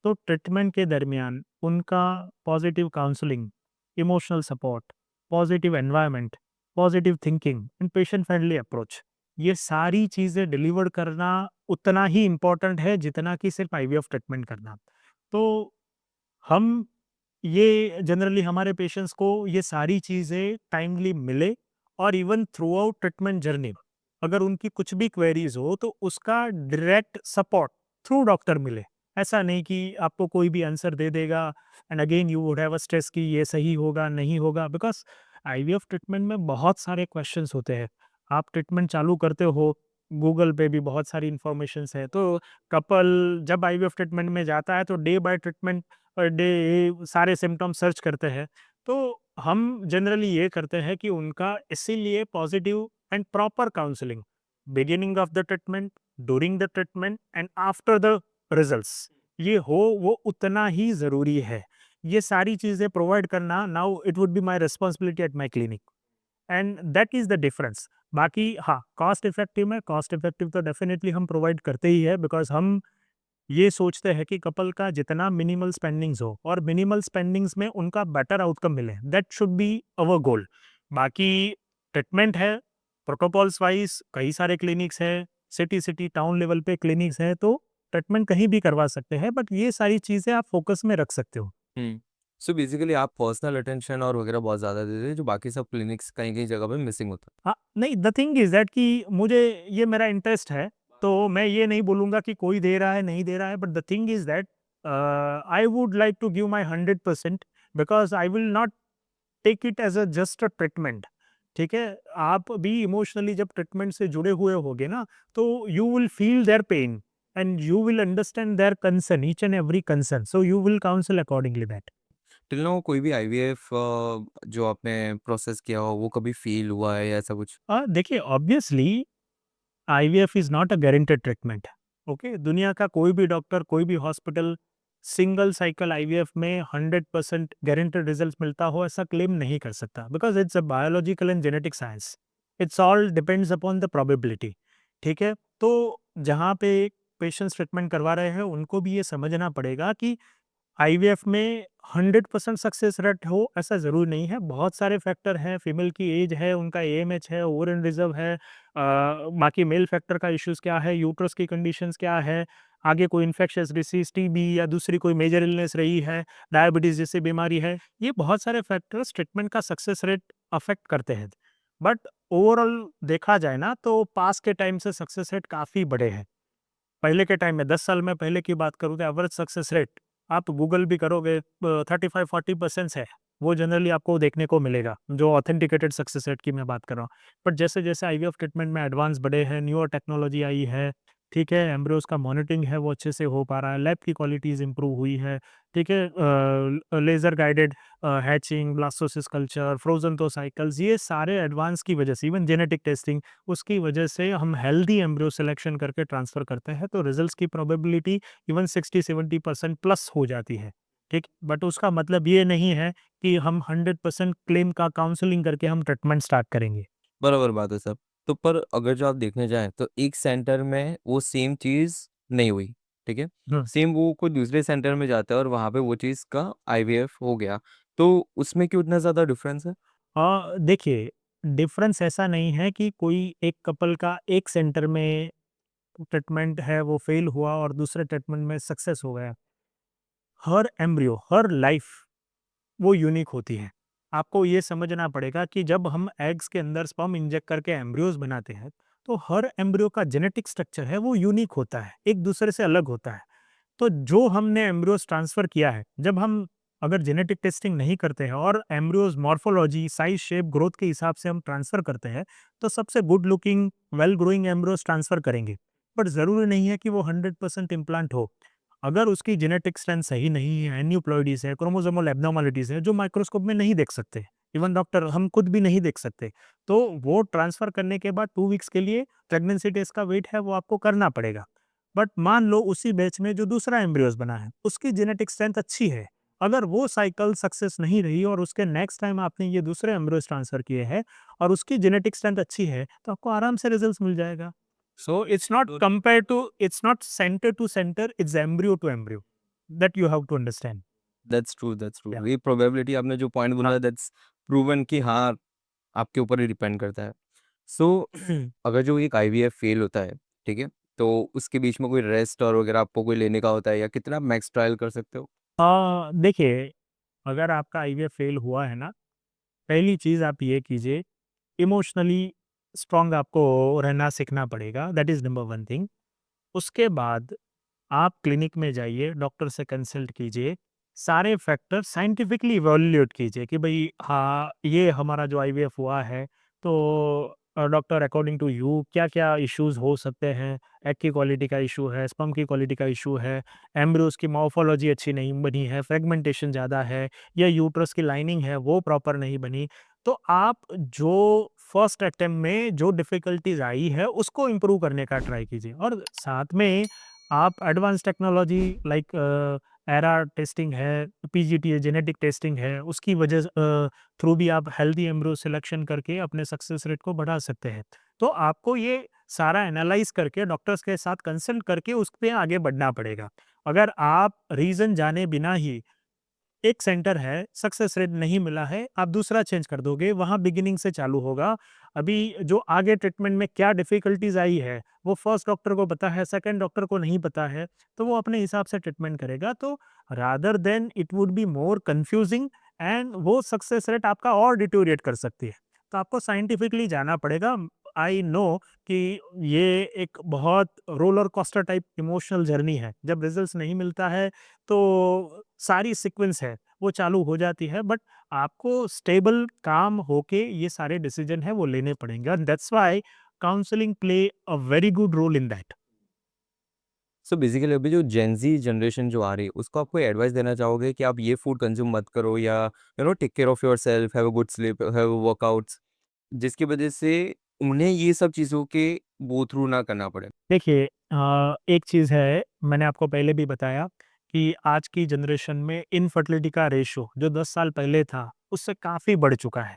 S2: तो ट्रीटमेंट के दरमियान उनका positive counselling, emotional support, positive environment, positive thinking and patient friendly approach, ये सारी चीज़ें डिलीवर करना उतना ही इम्पोर्टेंट है जितना कि सिर्फ आईवीएफ ट्रीटमेंट करना। तो हम ये जनरली हमारे पेशेंट्स को ये सारी चीज़ें टाइमली मिले और even through out treatment journey अगर उनकी कुछ भी क्वेरीज हो तो उसका डायरेक्ट सपोर्ट थ्रू डॉक्टर मिले। ऐसा नहीं कि आपको कोई भी आंसर दे देगा and again you would have a stress कि ये सही होगा नहीं होगा, बिकॉज आईवीएफ ट्रीटमेंट में बहुत सारे क्वेश्चंस होते हैं। आप ट्रीटमेंट चालू करते हो, गूगल पे भी बहुत सारी इंफॉर्मेशंस है, तो कपल जब आईवीएफ ट्रीटमेंट में जाता है तो day bye treatment per day सारे सिम्पटम्स सर्च करते हैं। तो हम जनरली ये करते हैं कि उनका इसीलिए positive and proper counselling beginning of the treatment, during the treatment and after the results ये हो, वो उतना ही ज़रूरी है। ये सारी चीज़ें प्रोवाइड करना now it would be my responsibility at my clinic and that is the difference. बाकी हाँ, कॉस्ट इफेक्टिव में कॉस्ट इफेक्टिव तो डेफिनिटली हम प्रोवाइड करते ही है, बिकॉज़ हम ये सोचते हैं कि कपल का जितना मिनिमल स्पेंडिंग्स हो और मिनिमल स्पेंडिंग्स में उनका बेटर आउटकम मिले, दैट शुड बी अवर गोल। बाकी ट्रीटमेंट है, प्रोटोकॉल्स वाइज कई सारे क्लिनिक्स है, सिटी सिटी टाउन लेवल पे क्लिनिक्स है, तो ट्रीटमेंट कहीं भी करवा सकते हैं, बट ये सारी चीज़ें आप फोकस में रख सकते हो।
S1: हुँ। सो बेसिकली आप पर्सनल अटेंशन और वगैरह बहुत ज़्यादा देते हैं, जो बाकी सब क्लिनिक्स कहीं-कहीं जगह पे मिसिंग होता है।
S2: हाँ, नहीं, द थिंग इज़ दैट कि मुझे ये मेरा इंटरेस्ट है, तो मैं ये नहीं बोलूँगा कि कोई दे रहा है, नहीं दे रहा है, but the thing is that I would like to give my 100% because I will not take it as a just a treatment, ठीक है? आप भी इमोशनली जब ट्रीटमेंट से जुड़े हुए होगे ना, तो you will feel their pain and you will understand their concern, each and every concern, so you will counsel accordingly that.
S1: Till now कोई भी आईवीएफ जो आपने प्रोसेस किया हो, वो कभी फेल हुआ है या ऐसा कुछ?
S2: देखिए obviously IVF is not a guaranteed treatment. Okay? दुनिया का कोई भी डॉक्टर, कोई भी हॉस्पिटल सिंगल साइकिल आईवीएफ में 100% गारंटीड रिजल्ट मिलता हो ऐसा क्लेम नहीं कर सकता, because it's a biological and genetic science. It's all depends upon the probability, ठीक है? तो जहाँ पे पेशेंट्स ट्रीटमेंट करवा रहे हैं, उनको भी ये समझना पड़ेगा कि आईवीएफ में 100% सक्सेस रेट हो ऐसा ज़रूरी नहीं है। बहुत सारे फैक्टर हैं, फीमेल की एज है, उनका एएमएच है, ओवेरियन रिज़र्व है, बाकी मेल फैक्टर का इश्यूज़ क्या है, यूट्रस की कंडीशंस क्या है, आगे कोई इन्फेक्शियस डिसीज़, टीबी या दूसरी कोई मेजर इलनेस रही है, डायबिटीज़ जैसी बीमारी है। ये बहुत सारे फैक्टर्स ट्रीटमेंट का सक्सेस रेट अफ़ेक्ट करते हैं। बट ओवरऑल देखा जाए ना तो पास के टाइम से सक्सेस रेट काफ़ी बढ़े हैं। पहले के टाइम में 10 साल में पहले की बात करूँ तो एवरेज सक्सेस रेट आप गूगल भी करोगे 35-40% है। वो जनरली आपको देखने को मिलेगा, जो ऑथेंटिकेटेड सक्सेस रेट की मैं बात कर रहा हूँ। बट जैसे-जैसे आईवीएफ ट्रीटमेंट में एडवांस बढ़े हैं, न्यूअर टेक्नोलॉजी आई है, ठीक है? एम्ब्रियोज़ का मॉनिटरिंग है वो अच्छे से हो पा रहा है, लैब की क्वालिटीज़ इम्प्रूव हुई है, ठीक है? Laser guided hatching, blastocyst culture, frozen तो साइकल्स ये सारे एडवांस की वजह से इवन जेनेटिक टेस्टिंग उसकी वजह से हम हेल्दी एम्ब्रियो सिलेक्शन करके ट्रांसफ़र करते हैं, तो रिज़ल्ट्स की प्रोबेबिलिटी इवन 60-70% प्लस हो जाती है, ठीक? बट उसका मतलब ये नहीं है कि हम 100% क्लेम का काउंसलिंग करके हम ट्रीटमेंट स्टार्ट करेंगे।
S1: बराबर बात है सर। तो पर अगर जो आप देखने जाएँ तो एक सेंटर में वो सेम चीज़ नहीं हुई, ठीक है?
S2: हुँ।
S1: सेम वो कोई दूसरे सेंटर में जाता है और वहाँ पे वो चीज़ का आईवीएफ हो गया। तो उसमें क्यों इतना ज़्यादा डिफरेंस है?
S2: देखिए, डिफ़रेंस ऐसा नहीं है कि कोई एक कपल का एक सेंटर में ट्रीटमेंट है वो फ़ेल हुआ और दूसरे ट्रीटमेंट में सक्सेस हो गया। हर एम्ब्रियो, हर लाइफ़ वो यूनिक होती है। आपको ये समझना पड़ेगा कि जब हम एग्स के अंदर स्पर्म इंजेक्ट करके एम्ब्रियोज़ बनाते हैं, तो हर एम्ब्रियो का जेनेटिक स्ट्रक्चर है वो यूनिक होता है, एक दूसरे से अलग होता है। तो जो हमने एम्ब्रियोज़ ट्रांसफ़र किया है, जब हम अगर जेनेटिक टेस्टिंग नहीं करते हैं और embryos morphology, size, shape, growth के हिसाब से हम ट्रांसफ़र करते हैं, तो सबसे good looking, well growing embryos transfer करेंगे। बट ज़रूरी नहीं है कि वो 100% इम्प्लांट हो। अगर उसकी जेनेटिक स्ट्रेंथ सही नहीं है, एन्यूप्लॉइडीज़ है, क्रोमोसोमल एब्नॉर्मैलिटीज़ है, जो माइक्रोस्कोप में नहीं देख सकते, इवन डॉक्टर हम खुद भी नहीं देख सकते, तो वो ट्रांसफ़र करने के बाद 2 वीक्स के लिए प्रेगनेंसी टेस्ट का वेट है, वो आपको करना पड़ेगा। बट मान लो उसी बैच में जो दूसरा एम्ब्रियोज़ बना है, उसकी जेनेटिक स्ट्रेंथ अच्छी है। अगर वो साइकिल सक्सेस नहीं रही और उसके नेक्स्ट टाइम आपने ये दूसरे एम्ब्रियोज़ ट्रांसफ़र किए हैं और उसकी जेनेटिक स्ट्रेंथ अच्छी है, तो आपको आराम से रिजल्ट्स मिल जाएगा। So it's not center to center, it's embryo to embryo. That you have to understand.
S1: That's true, that's
S2: Yeah.
S1: True. ये प्रोबेबिलिटी आपने जो पॉइंट
S2: हाँ।
S1: बोला दैट्स प्रूवन कि हाँ, आपके ऊपर ही डिपेंड करता है। सो अगर जो एक आईवीएफ फेल होता है, ठीक है? तो उसके बीच में कोई रेस्ट और वगैरह आपको कोई लेने का होता है या कितना मैक्स ट्रायल कर सकते हो?
S2: देखिए, अगर आपका आईवीएफ फेल हुआ है ना, पहली चीज़ आप ये कीजिए, इमोशनली स्ट्रॉन्ग आपको रहना सीखना पड़ेगा, दैट इज़ नंबर 1 थिंग। उसके बाद आप क्लिनिक में जाइए, डॉक्टर से कंसल्ट कीजिए, सारे फैक्टर साइंटिफिकली इवैल्यूएट कीजिए कि भई हाँ, ये हमारा जो आईवीएफ हुआ है, तो डॉक्टर अकॉर्डिंग टू यू क्या-क्या इश्यूज़ हो सकते हैं? एग की क्वालिटी का इश्यू है, स्पर्म की क्वालिटी का इश्यू है, एम्ब्रियोज़ की मॉर्फोलॉजी अच्छी नहीं बनी है, फ्रेगमेंटेशन ज़्यादा है या यूट्रस की लाइनिंग है, वो प्रॉपर नहीं बनी। तो आप जो फर्स्ट अटेम्प्ट में जो डिफ़िकल्टीज़ आई है, उसको इम्प्रूव करने का ट्राई कीजिए और साथ में आप advance technology like era testing है, पीजीटी जेनेटिक टेस्टिंग है, उसकी वजह थ्रू भी आप हेल्दी एम्ब्रियो सिलेक्शन करके अपने सक्सेस रेट को बढ़ा सकते हैं। तो आपको ये सारा एनालाइज़ करके डॉक्टर्स के साथ कंसल्ट करके उस पे आगे बढ़ना पड़ेगा। अगर आप रीज़न जाने बिना ही एक सेंटर है, सक्सेस रेट नहीं मिला है, आप दूसरा चेंज कर दोगे, वहाँ बिगिनिंग से चालू होगा। अभी जो आगे ट्रीटमेंट में क्या डिफ़िकल्टीज़ आई है, वो फर्स्ट डॉक्टर को पता है, सेकंड डॉक्टर को नहीं पता है, तो वो अपने हिसाब से ट्रीटमेंट करेगा। तो rather than it would be more confusing and वो सक्सेस रेट आपका और डिटेरियोरेट कर सकती है। तो आपको साइंटिफिकली जाना पड़ेगा। आई नो कि ये एक बहुत roller coaster type emotional journey है। जब रिज़ल्ट्स नहीं मिलता है, तो सारी सीक्वेंस है वो चालू हो जाती है बट आपको स्टेबल काम होके ये सारे डिसीजन है वो लेने पड़ेंगे and that's why counselling play a very good role in that.
S1: So basically अभी जो जेन ज़ी जनरेशन जो आ रही है, उसको आप कोई एडवाइस देना चाहोगे कि आप ये फूड कंज़्यूम मत करो या take care of yourself, have a good sleep, have workouts जिसकी वजह से उन्हें ये सब चीज़ों के गो थ्रू ना करना पड़े?
S2: देखिए एक चीज़ है, मैंने आपको पहले भी बताया कि आज की जनरेशन में इनफर्टिलिटी का रेशियो जो 10 साल पहले था, उससे काफ़ी बढ़ चुका है।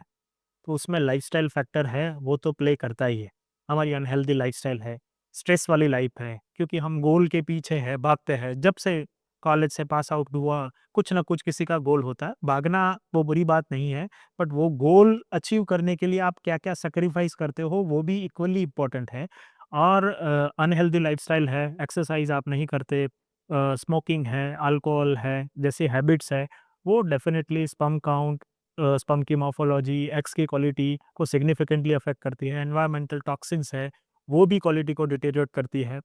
S2: तो उसमें लाइफ़स्टाइल फैक्टर है, वो तो प्ले करता ही है। हमारी अनहेल्दी लाइफ़स्टाइल है, स्ट्रेस वाली लाइफ़ है, क्योंकि हम गोल के पीछे हैं, भागते हैं। जब से कॉलेज से पास आउट हुआ, कुछ ना कुछ किसी का गोल होता है। भागना वो बुरी बात नहीं है, बट वो गोल अचीव करने के लिए आप क्या-क्या सैक्रिफाइस करते हो, वो भी इक्वली इम्पोर्टेंट है। और अनहेल्दी लाइफ़स्टाइल है, एक्सरसाइज़ आप नहीं करते, स्मोकिंग है, अल्कोहल है, जैसी हैबिट्स है, वो डेफ़िनिटली स्पर्म काउंट, स्पर्म की मॉर्फोलॉजी, एग्स की क्वालिटी को सिग्निफिकेंटली अफेक्ट करती है। एनवायरमेंटल टॉक्सिन्स है, वो भी क्वालिटी को डिटेरियोरेट करती है।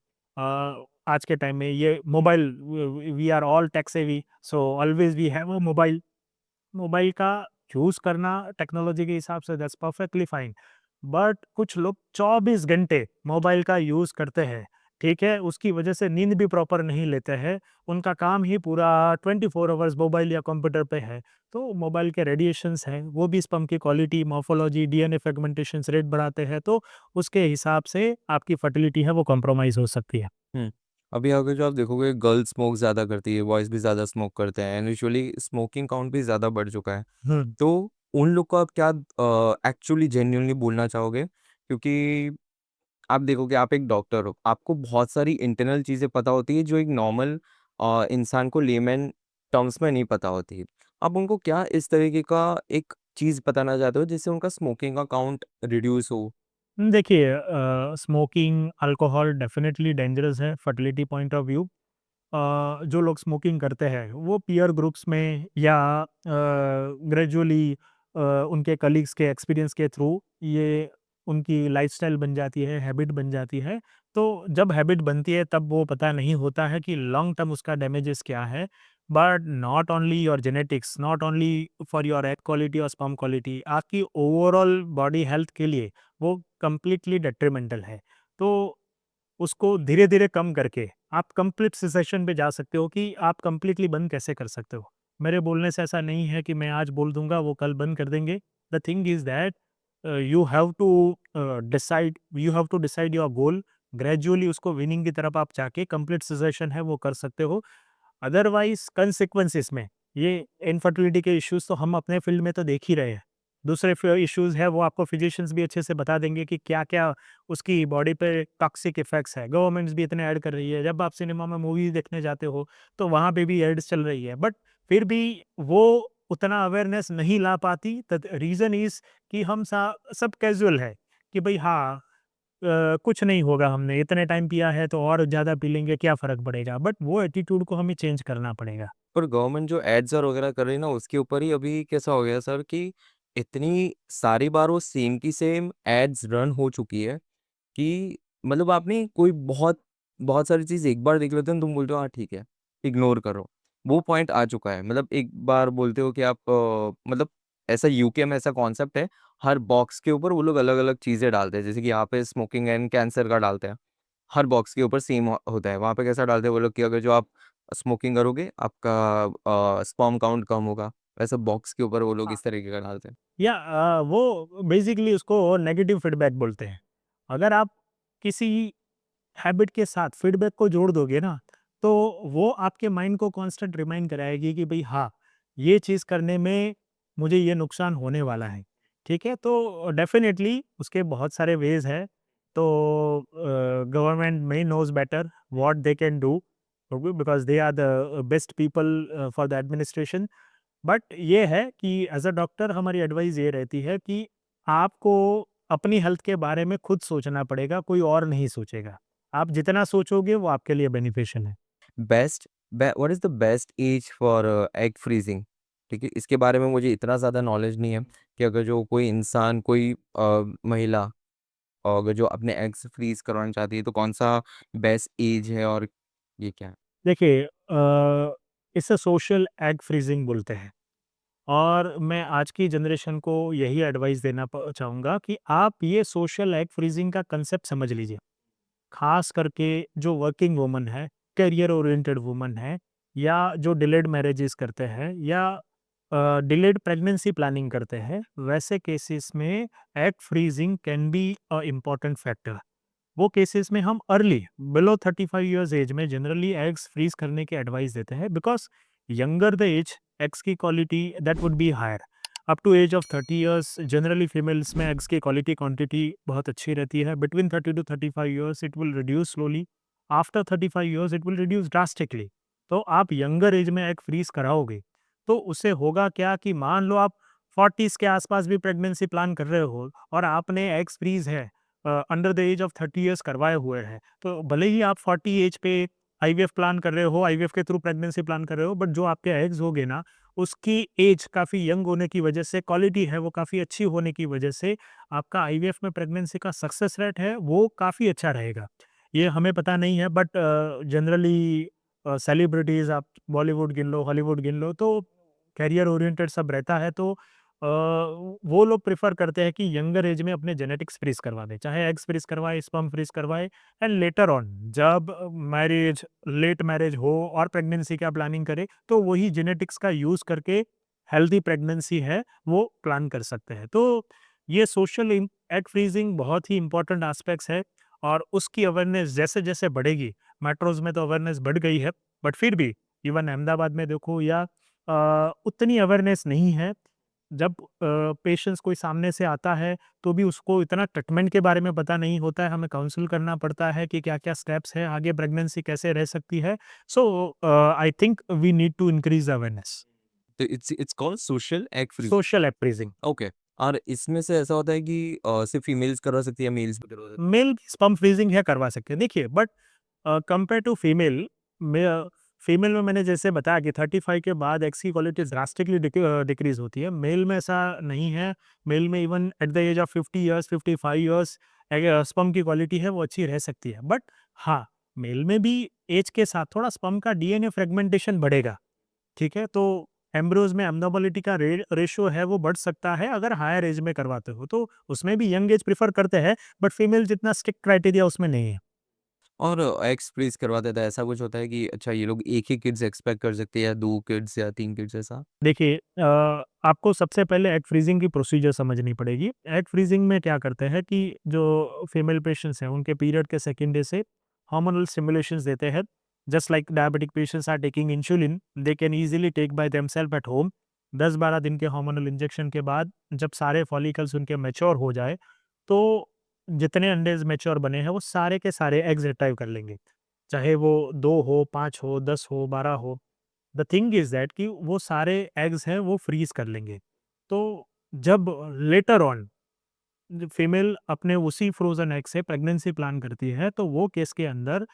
S2: आज के टाइम में ये mobile, we are all tech savvy, so always we have a mobile. Mobile का यूज़ करना टेक्नोलॉजी के हिसाब से दैट्स परफेक्टली फाइन। बट कुछ लोग 24 घंटे मोबाइल का यूज़ करते हैं, ठीक है? उसकी वजह से नींद भी प्रॉपर नहीं लेते हैं। उनका काम ही पूरा 24 आवर्स मोबाइल या कंप्यूटर पे है। तो मोबाइल के रेडिएशंस हैं, वो भी स्पर्म की क्वालिटी, मॉर्फोलॉजी, डीएनए फ्रेगमेंटेशंस रेट बढ़ाते हैं, तो उसके हिसाब से आपकी फर्टिलिटी है वो कॉम्प्रोमाइज़ हो सकती है।
S1: हुँ। अभी अगर जो आप देखोगे गर्ल्स स्मोक ज़्यादा करती है, बॉयज़ भी ज़्यादा स्मोक करते हैं एंड यूजुअली स्मोकिंग काउंट भी ज़्यादा बढ़ चुका है।
S2: हुँ।
S1: तो उन लोग को आप क्या एक्चुअली जेन्युइनली बोलना चाहोगे? क्योंकि आप देखोगे आप एक डॉक्टर हो, आपको बहुत सारी इंटरनल चीज़ें पता होती है जो एक नॉर्मल इंसान को लेमैन टर्म्स में नहीं पता होती। आप उनको क्या इस तरीके का एक चीज़ बताना चाहते हो जिससे उनका स्मोकिंग का काउंट रिड्यूस हो?
S2: देखिए स्मोकिंग, अल्कोहल डेफ़िनिटली डेंजरस है फर्टिलिटी पॉइंट ऑफ व्यू। जो लोग स्मोकिंग करते हैं वो पीयर ग्रुप्स में या ग्रेजुअली उनके कलीग्स के एक्सपीरियंस के थ्रू ये उनकी लाइफस्टाइल बन जाती है, हैबिट बन जाती है। तो जब हैबिट बनती है तब वो पता नहीं होता है कि लॉन्ग टर्म उसका डैमेजेस क्या है। But not only your genetics, not only for your egg quality और स्पर्म क्वालिटी, आपकी ओवरऑल बॉडी हेल्थ के लिए वो कंप्लीटली डेट्रिमेंटल है। तो उसको धीरे-धीरे कम करके आप कंप्लीट सेसेशन पे जा सकते हो कि आप कंप्लीटली बंद कैसे कर सकते हो। मेरे बोलने से ऐसा नहीं है कि मैं आज बोल दूँगा वो कल बंद कर देंगे। The thing is that you have to decide your goal, gradually उसको विनिंग की तरफ आप जाके कंप्लीट सेसेशन है वो कर सकते हो। अदरवाइज़ कंसीक्वेंसेस में ये इनफर्टिलिटी के इश्यूज़ तो हम अपने फील्ड में तो देख ही रहे हैं। दूसरे इश्यूज़ है वो आपको फिजिशियंस भी अच्छे से बता देंगे कि क्या-क्या उसकी बॉडी पे टॉक्सिक इफ़ेक्ट्स है। गवर्नमेंट्स भी इतने ऐड कर रही है। जब आप सिनेमा में मूवी देखने जाते हो, तो वहाँ पे भी एड्स चल रही है। बट फिर भी वो उतना अवेयरनेस नहीं ला पाती। द रीज़न इज़ कि हम सा सब कैज़ुअल है कि भई हाँ, कुछ नहीं होगा, हमने इतने टाइम पिया है तो और ज़्यादा पी लेंगे, क्या फ़र्क पड़ेगा? बट वो एटीट्यूड को हमें चेंज करना पड़ेगा।
S1: पर गवर्नमेंट जो एड्स और वगैरह कर रही है ना, उसके ऊपर ही अभी कैसा हो गया सर कि इतनी सारी बार वो सेम की सेम एड्स रन हो चुकी है कि मतलब आपने कोई बहुत बहुत सारी चीज़ एक बार देख लेते हो ना, तुम बोलते हो हाँ ठीक है, इग्नोर करो। वो पॉइंट आ चुका है। मतलब एक बार बोलते हो कि आप मतलब ऐसा यूके में ऐसा कॉन्सेप्ट है, हर बॉक्स के ऊपर वो लोग अलग-अलग चीज़ें डालते हैं। जैसे कि यहाँ पे स्मोकिंग एंड कैंसर का डालते हैं। हर बॉक्स के ऊपर सेम होता है। वहाँ पे कैसा डालते हैं वो लोग कि अगर जो आप स्मोकिंग करोगे, आपका स्पर्म काउंट कम होगा। वैसे बॉक्स के ऊपर वो लोग
S2: हाँ।
S1: इस तरीके का डालते हैं।
S2: या वो बेसिकली उसको नेगेटिव फीडबैक बोलते हैं। अगर आप किसी हैबिट के साथ फीडबैक को जोड़ दोगे ना, तो वो आपके माइंड को कांस्टेंट रिमाइंड कराएगी कि भई हाँ, ये चीज़ करने में मुझे ये नुकसान होने वाला है। ठीक है? तो डेफ़िनेटली उसके बहुत सारे वेज़ हैं। तो government may knows better what they can do because they are the best people for the administration. But ये है कि एज़ अ डॉक्टर हमारी एडवाइस ये रहती है कि आपको अपनी हेल्थ के बारे में खुद सोचना पड़ेगा, कोई और नहीं सोचेगा। आप जितना सोचोगे वो आपके लिए बेनिफिशियल है।
S1: Best what is the best age for egg freezing? ठीक है, इसके बारे में मुझे इतना ज़्यादा नॉलेज नहीं है कि अगर जो कोई इंसान, कोई महिला अगर जो अपने एग्स फ्रीज़ करवाना चाहती है, तो कौन-सा बेस्ट एज है और ये क्या है?
S2: देखिए इसे सोशल एग फ्रीजिंग बोलते हैं और मैं आज की जनरेशन को यही एडवाइस देना चाहूँगा कि आप ये सोशल एग फ्रीजिंग का कंसेप्ट समझ लीजिए। खास करके जो वर्किंग वुमन है, करियर ओरिएंटेड वुमन है या जो डिलेड मैरेजेस करते हैं या डिलेड प्रेगनेंसी प्लानिंग करते हैं, वैसे केसेस में egg freezing can be a important factor. वो केसेस में हम अर्ली बिलो 35 इयर्स एज में जनरली एग्स फ्रीज करने की एडवाइस देते हैं, because younger the age eggs की quality that would be higher. Up to age of 30 years generally females में एग्स की क्वालिटी क्वांटिटी बहुत अच्छी रहती है। Between 30 to 35 years it will reduce slowly, after 35 years it will reduce drastically. तो आप younger age में एग फ्रीज कराओगे तो उससे होगा क्या कि मान लो आप 40s के आसपास भी प्रेगनेंसी प्लान कर रहे हो और आपने एग्स फ्रीज है under the age of 30 years करवाए हुए हैं, तो भले ही आप 40 एज पे आईवीएफ प्लान कर रहे हो, आईवीएफ के थ्रू प्रेगनेंसी प्लान कर रहे हो, बट जो आपके एग्स होगे ना, उसकी एज काफ़ी यंग होने की वजह से, क्वालिटी है वो काफ़ी अच्छी होने की वजह से, आपका आईवीएफ में प्रेगनेंसी का सक्सेस रेट है वो काफ़ी अच्छा रहेगा। ये हमें पता नहीं है, बट जनरली सेलिब्रिटीज़ आप बॉलीवुड गिन लो, हॉलीवुड गिन लो, तो करियर ओरिएंटेड सब रहता है, तो वो लोग प्रेफ़र करते हैं कि यंगर एज में अपने जेनेटिक्स फ्रीज़ करवा दें, चाहे एग्स फ्रीज़ करवाएँ, स्पर्म फ्रीज़ करवाएँ, एंड लेटर ऑन जब मैरिज, लेट मैरिज हो और प्रेगनेंसी का प्लानिंग करें, तो वही जेनेटिक्स का यूज़ करके हेल्दी प्रेगनेंसी है, वो प्लान कर सकते हैं। तो ये सोशल इन एग फ्रीज़िंग बहुत ही इम्पोर्टेंट एस्पेक्ट्स है, और उसकी अवेयरनेस जैसे-जैसे बढ़ेगी, मेट्रोज़ में तो अवेयरनेस बढ़ गई है, बट फिर भी इवन अहमदाबाद में देखो या उतनी अवेयरनेस नहीं है। जब पेशेंट्स कोई सामने से आता है, तो भी उसको इतना ट्रीटमेंट के बारे में पता नहीं होता है, हमें काउंसल करना पड़ता है कि क्या-क्या स्टेप्स हैं, आगे प्रेगनेंसी कैसे रह सकती है। So I think we need to increase awareness.
S1: तो it's called social egg freeze.
S2: Social egg freezing.
S1: Okay. और इसमें से ऐसा होता है कि सिर्फ़ फीमेल्स करवा सकती है या मेल्स भी करवा सकते हैं?
S2: मेल स्पर्म फ्रीजिंग है, करवा सकते हैं। देखिए, बट कंपेयर टू फीमेल में, फीमेल में मैंने जैसे बताया कि 35 के बाद एक्स की क्वालिटी ड्रास्टिकली डिक्रीज़ होती है। मेल में ऐसा नहीं है। मेल में even at the age of 50 years, 55 years sperm की क्वालिटी है वो अच्छी रह सकती है। बट हाँ, मेल में भी एज के साथ थोड़ा स्पर्म का डीएनए फ्रेगमेंटेशन बढ़ेगा, ठीक है? तो एम्ब्रियोज़ में एब्नॉर्मलिटी का रेशियो है वो बढ़ सकता है अगर हायर एज में करवाते हो, तो उसमें भी यंग एज प्रेफ़र करते हैं, बट फीमेल जितना स्ट्रिक्ट क्राइटेरिया उसमें नहीं है।
S1: और एग्स फ्रीज़ करवाते थे, ऐसा कुछ होता है कि अच्छा ये लोग 1 ही किड्स एक्सपेक्ट कर सकते हैं या 2 किड्स या 3 किड्स ऐसा?
S2: देखिए, आपको सबसे पहले एग फ्रीजिंग की प्रोसीजर समझनी पड़ेगी। एग फ्रीजिंग में क्या करते हैं कि जो फीमेल पेशेंट्स हैं, उनके पीरियड के सेकंड डे से हार्मोनल स्टिमुलेशंस देते हैं। Just like diabetic patients are taking insulin, they can easily take by themselves at home. 10-12 दिन के हार्मोनल इंजेक्शन के बाद जब सारे फॉलिकल्स उनके मैच्योर हो जाए, तो जितने अंडे मैच्योर बने हैं, वो सारे के सारे एग्स रिट्राइव कर लेंगे। चाहे वो 2 हो, 5 हो, 10 हो, 12 हो। द थिंग इज़ दैट कि वो सारे एग्स हैं वो फ्रीज़ कर लेंगे। तो जब लेटर ऑन फीमेल अपने उसी फ्रोज़न एग से प्रेग्नेंसी प्लान करती है, तो वो केस के अंदर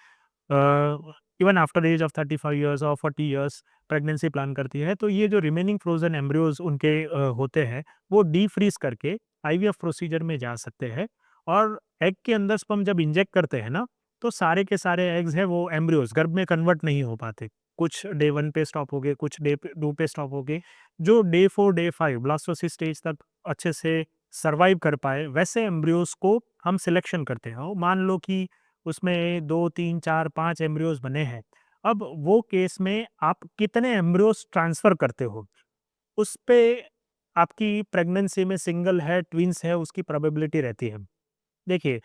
S2: even after age of 35 years और 40 इयर्स प्रेगनेंसी प्लान करती है, तो ये जो रिमेनिंग फ्रोजन एम्ब्रियोज उनके होते हैं, वो डीफ्रीज करके आईवीएफ प्रोसीजर में जा सकते हैं। और एग के अंदर स्पर्म जब इंजेक्ट करते हैं ना, तो सारे के सारे एग्स हैं वो एम्ब्रियोज गर्भ में कन्वर्ट नहीं हो पाते। कुछ डे 1 पे स्टॉप हो गए, कुछ डे 2 पे स्टॉप हो गए। जो डे 4 डे 5 ब्लास्टोसिस स्टेज तक अच्छे से सर्वाइव कर पाए, वैसे एम्ब्रियोज को हम सिलेक्शन करते हैं। और मान लो कि उसमें 2, 3, 4, 5 एम्ब्रियोज़ बने हैं। अब वो केस में आप कितने एम्ब्रियोज़ ट्रांसफ़र करते हो, उस पे आपकी प्रेगनेंसी में सिंगल है, ट्विन्स है, उसकी प्रोबेबिलिटी रहती है। देखिए,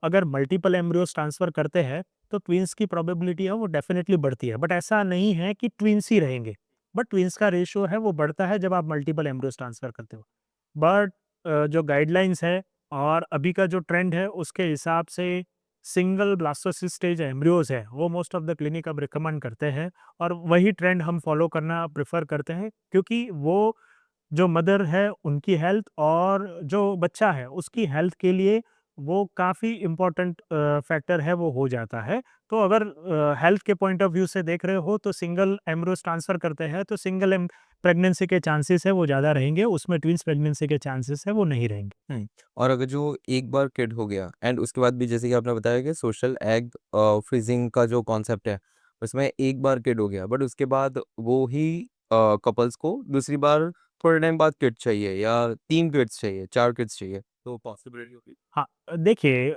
S2: अगर मल्टीपल एम्ब्रियोज़ ट्रांसफ़र करते हैं, तो ट्विन्स की प्रोबेबिलिटी है वो डेफ़िनेटली बढ़ती है। बट ऐसा नहीं है कि ट्विन्स ही रहेंगे, बट ट्विन्स का रेशियो है वो बढ़ता है जब आप मल्टीपल एम्ब्रियोज़ ट्रांसफ़र करते हो। बट जो गाइडलाइंस है और अभी का जो ट्रेंड है उसके हिसाब से सिंगल ब्लास्टोसिस्ट स्टेज एम्ब्रियोज है वो मोस्ट ऑफ द क्लिनिक अब रिकमेंड करते हैं, और वही ट्रेंड हम फॉलो करना प्रेफर करते हैं, क्योंकि वो जो मदर है उनकी हेल्थ और जो बच्चा है उसकी हेल्थ के लिए वो काफ़ी इम्पोर्टेंट फैक्टर है वो हो जाता है। तो अगर हेल्थ के पॉइंट ऑफ व्यू से देख रहे हो तो सिंगल एम्ब्रियोज ट्रांसफ़र करते हैं तो सिंगल प्रेगनेंसी के चांसेस है वो ज़्यादा रहेंगे, उसमें ट्विन्स प्रेगनेंसी के चांसेस है वो नहीं रहेंगे।
S1: हुँ। और अगर जो एक बार किड हो गया एंड उसके बाद भी जैसे कि आपने बताया कि सोशल एग फ्रीज़िंग का जो कॉन्सेप्ट है, उसमें एक बार किड हो गया बट उसके बाद वो ही कपल्स को दूसरी बार थोड़े टाइम बाद किड चाहिए या 3 किड्स चाहिए, 4 किड्स चाहिए, तो पॉसिबिलिटी होगी?
S2: हाँ, देखिए,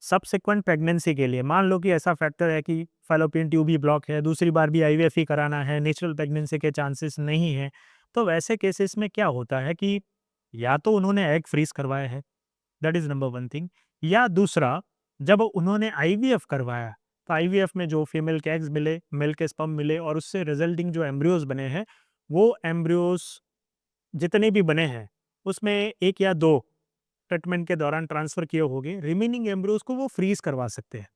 S2: सब्सिक्वेंट प्रेगनेंसी के लिए मान लो कि ऐसा फैक्टर है कि फैलोपियन ट्यूब ही ब्लॉक है, दूसरी बार भी आईवीएफ ही कराना है, नेचुरल प्रेगनेंसी के चांसेस नहीं हैं, तो वैसे केसेस में क्या होता है कि या तो उन्होंने एग फ्रीज़ करवाया है, दैट इज़ नंबर 1 थिंग, या दूसरा, जब उन्होंने आईवीएफ करवाया, तो आईवीएफ में जो फीमेल के एग्स मिले, मेल के स्पर्म मिले और उससे रिजल्टिंग जो एम्ब्रियोज़ बने हैं, वो एम्ब्रियोज़ जितने भी बने हैं, उसमें 1 या 2 ट्रीटमेंट के दौरान ट्रांसफ़र किए होंगे, रिमेनिंग एम्ब्रियोज़ को वो फ्रीज़ करवा सकते हैं।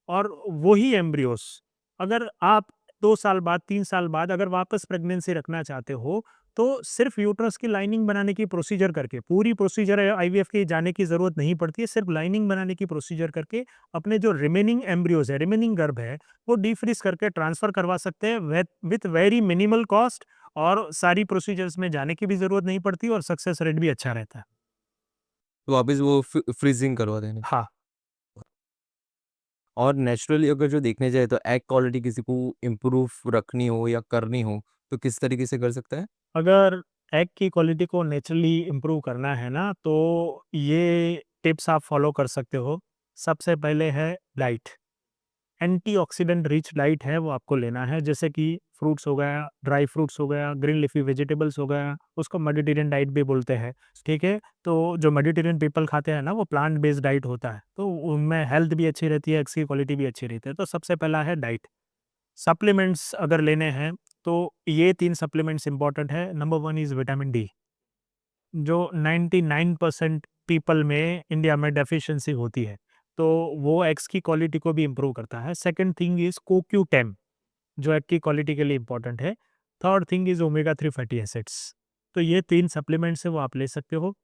S2: और वही एम्ब्रियोस अगर आप 2 साल बाद, 3 साल बाद अगर वापस प्रेगनेंसी रखना चाहते हो, तो सिर्फ़ यूट्रस की लाइनिंग बनाने की प्रोसीजर करके, पूरी प्रोसीजर आईवीएफ की जाने की ज़रूरत नहीं पड़ती है, सिर्फ़ लाइनिंग बनाने की प्रोसीजर करके अपने जो रिमेनिंग एम्ब्रियोज़ है, रिमेनिंग गर्भ है, वो डीफ्रीज़ करके ट्रांसफ़र करवा सकते हैं विथ वेरी मिनिमल कॉस्ट और सारी प्रोसीजर्स में जाने की भी ज़रूरत नहीं पड़ती और सक्सेस रेट भी अच्छा रहता है।
S1: तो वापस वो फ्रीजिंग करवा देंगे।
S2: हाँ।
S1: और नेचुरली अगर जो देखने जाए तो एग क्वालिटी किसी को इम्प्रूव रखनी हो या करनी हो, तो किस तरीके से कर सकता है?
S2: अगर एग की क्वालिटी को नेचुरली इम्प्रूव करना है ना, तो ये टिप्स आप फॉलो कर सकते हो। सबसे पहले है डाइट। एंटीऑक्सीडेंट रिच डाइट है वो आपको लेना है, जैसे कि फ्रूट्स हो गया, ड्राई फ्रूट्स हो गया, ग्रीन लीफी वेजिटेबल्स हो गया, उसको मेडिटेरियन डाइट भी बोलते हैं, ठीक है? तो जो मेडिटेरियन पीपल खाते हैं ना, वो प्लांट बेस्ड डाइट होता है, तो उनमें हेल्थ भी अच्छी रहती है, एग्स की क्वालिटी भी अच्छी रहती है। तो सबसे पहला है डाइट। सप्लीमेंट्स अगर लेने हैं, तो ये 3 सप्लीमेंट्स इम्पोर्टेंट है। नंबर 1 इज़ विटामिन डी, जो 99% पीपल में इंडिया में डेफिशिएंसी होती है, तो वो एग्स की क्वालिटी को भी इम्प्रूव करता है। सेकंड थिंग इज़ CoQ10, जो एग की क्वालिटी के लिए इम्पोर्टेंट है। Third thing is omega 3 fatty acids. तो ये 3 सप्लीमेंट्स है वो आप ले सकते हो।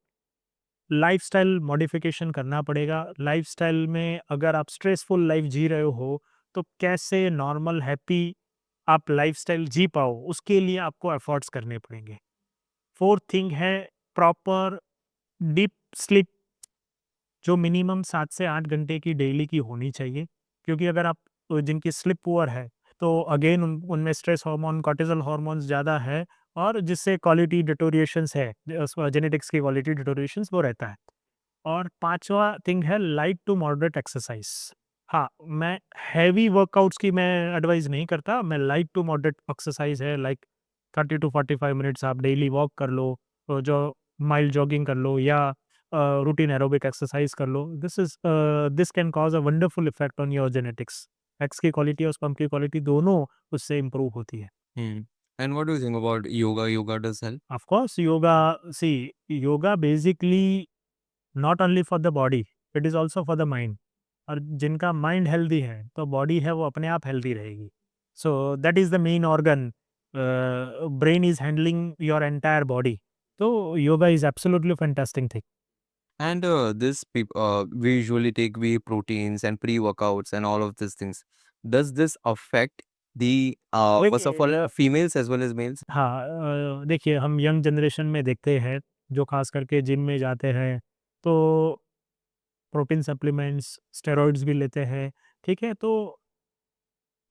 S2: लाइफ़स्टाइल मॉडिफ़िकेशन करना पड़ेगा। लाइफ़स्टाइल में अगर आप स्ट्रेसफुल लाइफ़ जी रहे हो, तो कैसे नॉर्मल हैप्पी आप लाइफ़स्टाइल जी पाओ, उसके लिए आपको एफर्ट्स करने पड़ेंगे। फोर्थ थिंग है प्रॉपर डीप स्लीप, जो मिनिमम 7 से 8 घंटे की डेली की होनी चाहिए। क्योंकि अगर आप जिनकी स्लीप पुअर है, तो अगेन उनमें स्ट्रेस हार्मोन, कॉर्टिसोल हार्मोन्स ज़्यादा है और जिससे क्वालिटी डिटोरिएशंस है, जेनेटिक्स की क्वालिटी डिटोरिएशंस वो रहता है। और पाँचवा थिंग है लाइट टू मॉडरेट एक्सरसाइज। हाँ, मैं हैवी वर्कआउट्स की मैं एडवाइस नहीं करता, मैं लाइट टू मॉडरेट एक्सरसाइज है लाइक 30 टू 45 मिनट्स आप डेली वॉक कर लो, जो माइल्ड जॉगिंग कर लो या रूटीन एरोबिक एक्सरसाइज कर लो। This can cause a wonderful effect on your genetics. Eggs की क्वालिटी और स्पर्म की क्वालिटी दोनों उससे इम्प्रूव होती है।
S1: हुँ। And what do you think about yoga? Yoga does help?
S2: Of course yoga, see, yoga basically not only for the body, it is also for the mind. और जिनका mind healthy है, तो body है वो अपने आप हेल्दी रहेगी। So that is the main organ, brain is handling your entire body. तो yoga is absolutely fantastic thing.
S1: And we usually take whey proteins and pre-workouts and all of these things. Does this affect the first of all
S2: देखिए,
S1: females as well as males?
S2: हाँ, देखिए हम young generation में देखते हैं, जो खास करके जिम में जाते हैं, तो प्रोटीन सप्लीमेंट्स, स्टेरॉइड्स भी लेते हैं, ठीक है? तो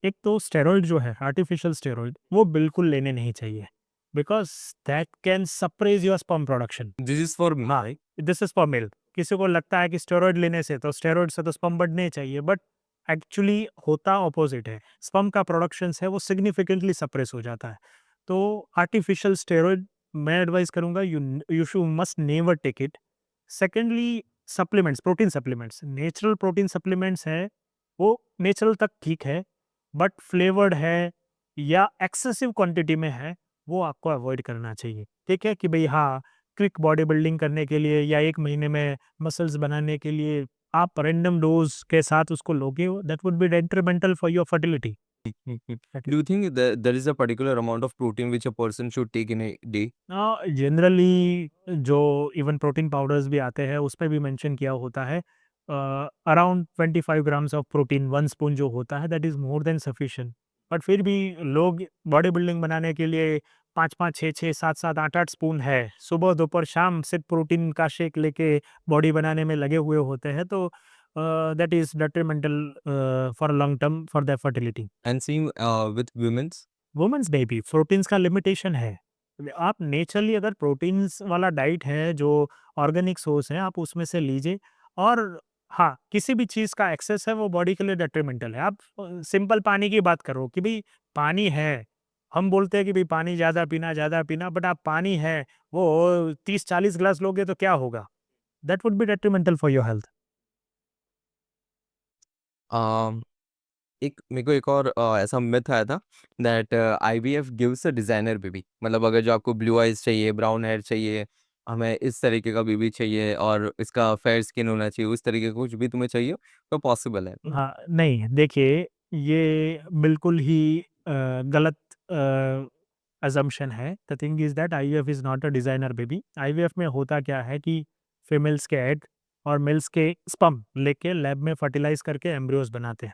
S2: एक तो स्टेरॉइड जो है, आर्टिफिशियल स्टेरॉइड, वो बिल्कुल लेने नहीं चाहिए, because that can suppress your sperm production.
S1: This is for me,
S2: हाँ,
S1: right?
S2: This is for male. किसी को लगता है कि स्टेरॉइड लेने से, तो स्टेरॉइड से तो स्पर्म बढ़ने चाहिए, बट एक्चुअली होता ऑपोज़िट है। स्पर्म का प्रोडक्शंस है वो सिग्निफिकेंटली सप्रेस हो जाता है। तो आर्टिफिशियल स्टेरॉइड मैं एडवाइस करूँगा, you should must never take it. Secondly supplements, protein supplements, natural protein supplements है, वो नेचुरल तक ठीक है, बट फ्लेवर्ड है या एक्सेसिव क्वांटिटी में है, वो आपको अवॉइड करना चाहिए। ठीक है? कि भई हाँ, क्विक बॉडी बिल्डिंग करने के लिए या 1 महीने में मसल्स बनाने के लिए आप रैंडम डोज़ के साथ उसको लोगे, that would be detrimental for your fertility. That is
S1: Do you think that there is a particular amount of protein which a person should take in a day?
S2: Generally जो even protein powders भी आते हैं, उसपे भी mention किया होता है, around 25 grams of protein 1 spoon जो होता है, that is more than sufficient. But फिर भी लोग बॉडी बिल्डिंग बनाने के लिए 5-5, 6-6, 7-7, 8-8 स्पून है, सुबह, दोपहर, शाम सिर्फ प्रोटीन का शेक लेके बॉडी बनाने में लगे हुए होते हैं, तो that is detrimental for long term for their fertility.
S1: And same with women's?
S2: Women's day भी प्रोटीन्स का लिमिटेशन है। आप नेचुरली अगर प्रोटीन्स वाला डाइट है, जो ऑर्गेनिक सोर्स है, आप उसमें से लीजिए। और हाँ, किसी भी चीज़ का एक्सेस है वो बॉडी के लिए डेट्रिमेंटल है। आप सिंपल पानी की बात करो कि भई पानी है, हम बोलते हैं कि भई पानी ज़्यादा पीना, बट आप पानी है, वो 30-40 ग्लास लोगे तो क्या होगा? That would be detrimental for your health.
S1: Uh, एक मेरे को एक और ऐसा मिथ आया था that IVF gives a designer baby, मतलब अगर जो आपको ब्लू आइज चाहिए, ब्राउन हेयर चाहिए, हमें इस तरीके का बेबी चाहिए और इसका फेयर स्किन होना चाहिए, उस तरीके का कुछ भी तुम्हें चाहिए तो पॉसिबल है ना?
S2: हाँ, नहीं देखिए, ये बिल्कुल ही गलत असम्पशन है। The thing is that IVF is not a designer baby. IVF में होता क्या है कि फीमेल्स के एग और मेल्स के स्पर्म लेके लैब में फर्टिलाइज़ करके एम्ब्रियोज़ बनाते हैं।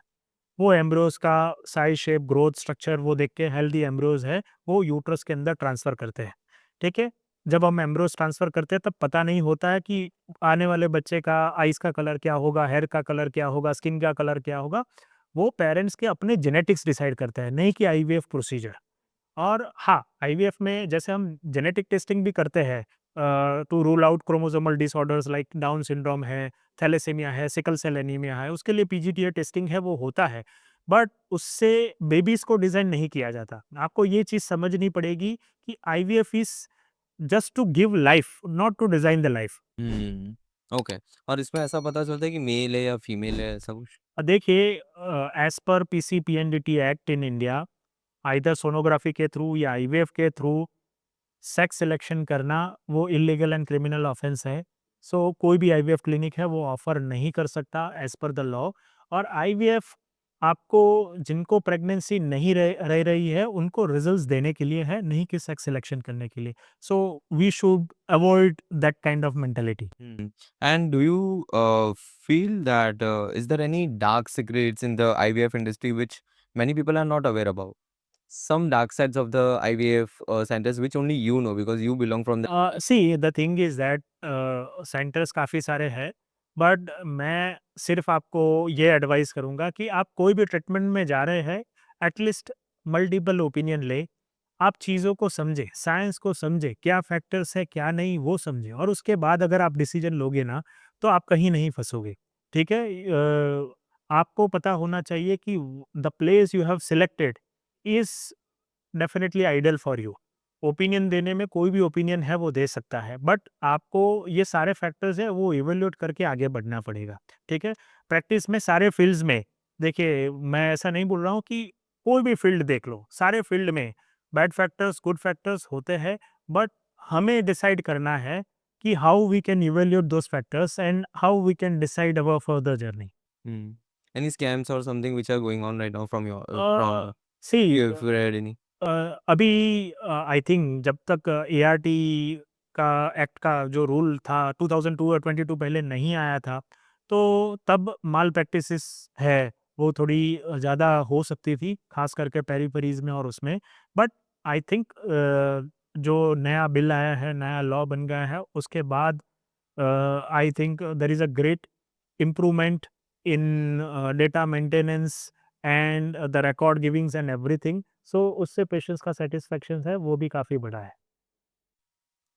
S2: वो एम्ब्रियोज़ का साइज़, शेप, ग्रोथ, स्ट्रक्चर वो देख के हेल्दी एम्ब्रियोज़ है, वो यूट्रस के अंदर ट्रांसफ़र करते हैं, ठीक है? जब हम एम्ब्रियोज़ ट्रांसफ़र करते हैं तब पता नहीं होता है कि आने वाले बच्चे का आइज़ का कलर क्या होगा, हेयर का कलर क्या होगा, स्किन का कलर क्या होगा, वो पेरेंट्स के अपने जेनेटिक्स डिसाइड करते हैं, नहीं कि आईवीएफ प्रोसीजर। और हाँ, आईवीएफ में जैसे हम जेनेटिक टेस्टिंग भी करते हैं to rule out chromosomal disorders like Down syndrome है, थैलेसीमिया है, सिकल सेल एनीमिया है, उसके लिए पीजीटीए टेस्टिंग है, वो होता है। बट उससे बेबीज़ को डिज़ाइन नहीं किया जाता। आपको ये चीज़ समझनी पड़ेगी कि IVF is just to give life, not to design the life.
S1: Hmm, okay. और इसमें ऐसा पता चलता है कि मेल है या फीमेल है, ऐसा कुछ?
S2: देखिए as per PC-PNDT act in India, either sonography के थ्रू या आईवीएफ के थ्रू सेक्स सिलेक्शन करना वो इल्लीगल एंड क्रिमिनल ऑफेंस है। सो कोई भी आईवीएफ क्लिनिक है वो ऑफर नहीं कर सकता एज़ पर द लॉ। और आईवीएफ आपको जिनको प्रेगनेंसी नहीं रह रही है उनको रिजल्ट्स देने के लिए है, नहीं कि सेक्स सिलेक्शन करने के लिए। So we should avoid that kind of mentality.
S1: Hmm. And do you feel that is there any dark secrets in the IVF industry which many people are not aware about? Some dark sides of the IVF centers which only you know because you belong from the.
S2: See the thing is that centres काफ़ी सारे हैं, but मैं सिर्फ़ आपको ये advice करूँगा कि आप कोई भी ट्रीटमेंट में जा रहे हैं, एटलीस्ट मल्टीपल ओपिनियन लें। आप चीज़ों को समझें, साइंस को समझें, क्या फैक्टर्स है, क्या नहीं वो समझें और उसके बाद अगर आप डिसीज़न लोगे ना, तो आप कहीं नहीं फँसोगे, ठीक है? आपको पता होना चाहिए कि the place you have selected is definitely ideal for you. Opinion देने में कोई भी ओपिनियन है वो दे सकता है, बट आपको ये सारे फैक्टर्स है वो इवैल्यूएट करके आगे बढ़ना पड़ेगा, ठीक है? प्रैक्टिस में सारे फील्ड्स में देखिए, मैं ऐसा नहीं बोल रहा हूँ कि कोई भी फील्ड देख लो, सारे फील्ड में बैड फैक्टर्स, गुड फैक्टर्स होते हैं, बट हमें डिसाइड करना है कि how we can evaluate those factors and how we can decide our further journey.
S1: Hmm. Any scams or something which are going on right now from your
S2: uh,
S1: from
S2: see
S1: you if you read any?
S2: अभी I think जब तक ART का act का जो rule था 2002 और 22 पहले नहीं आया था, तो तब माल प्रैक्टिसेस है, वो थोड़ी ज़्यादा हो सकती थी, खास करके पेरिफेरीज़ में और उसमें। बट आई थिंक जो नया बिल आया है, नया लॉ बन गया है, उसके बाद I think there is a great improvement in data maintenance and the record givings and everything. So उससे पेशेंट्स का सेटिस्फेक्शन है वो भी काफ़ी बढ़ा है।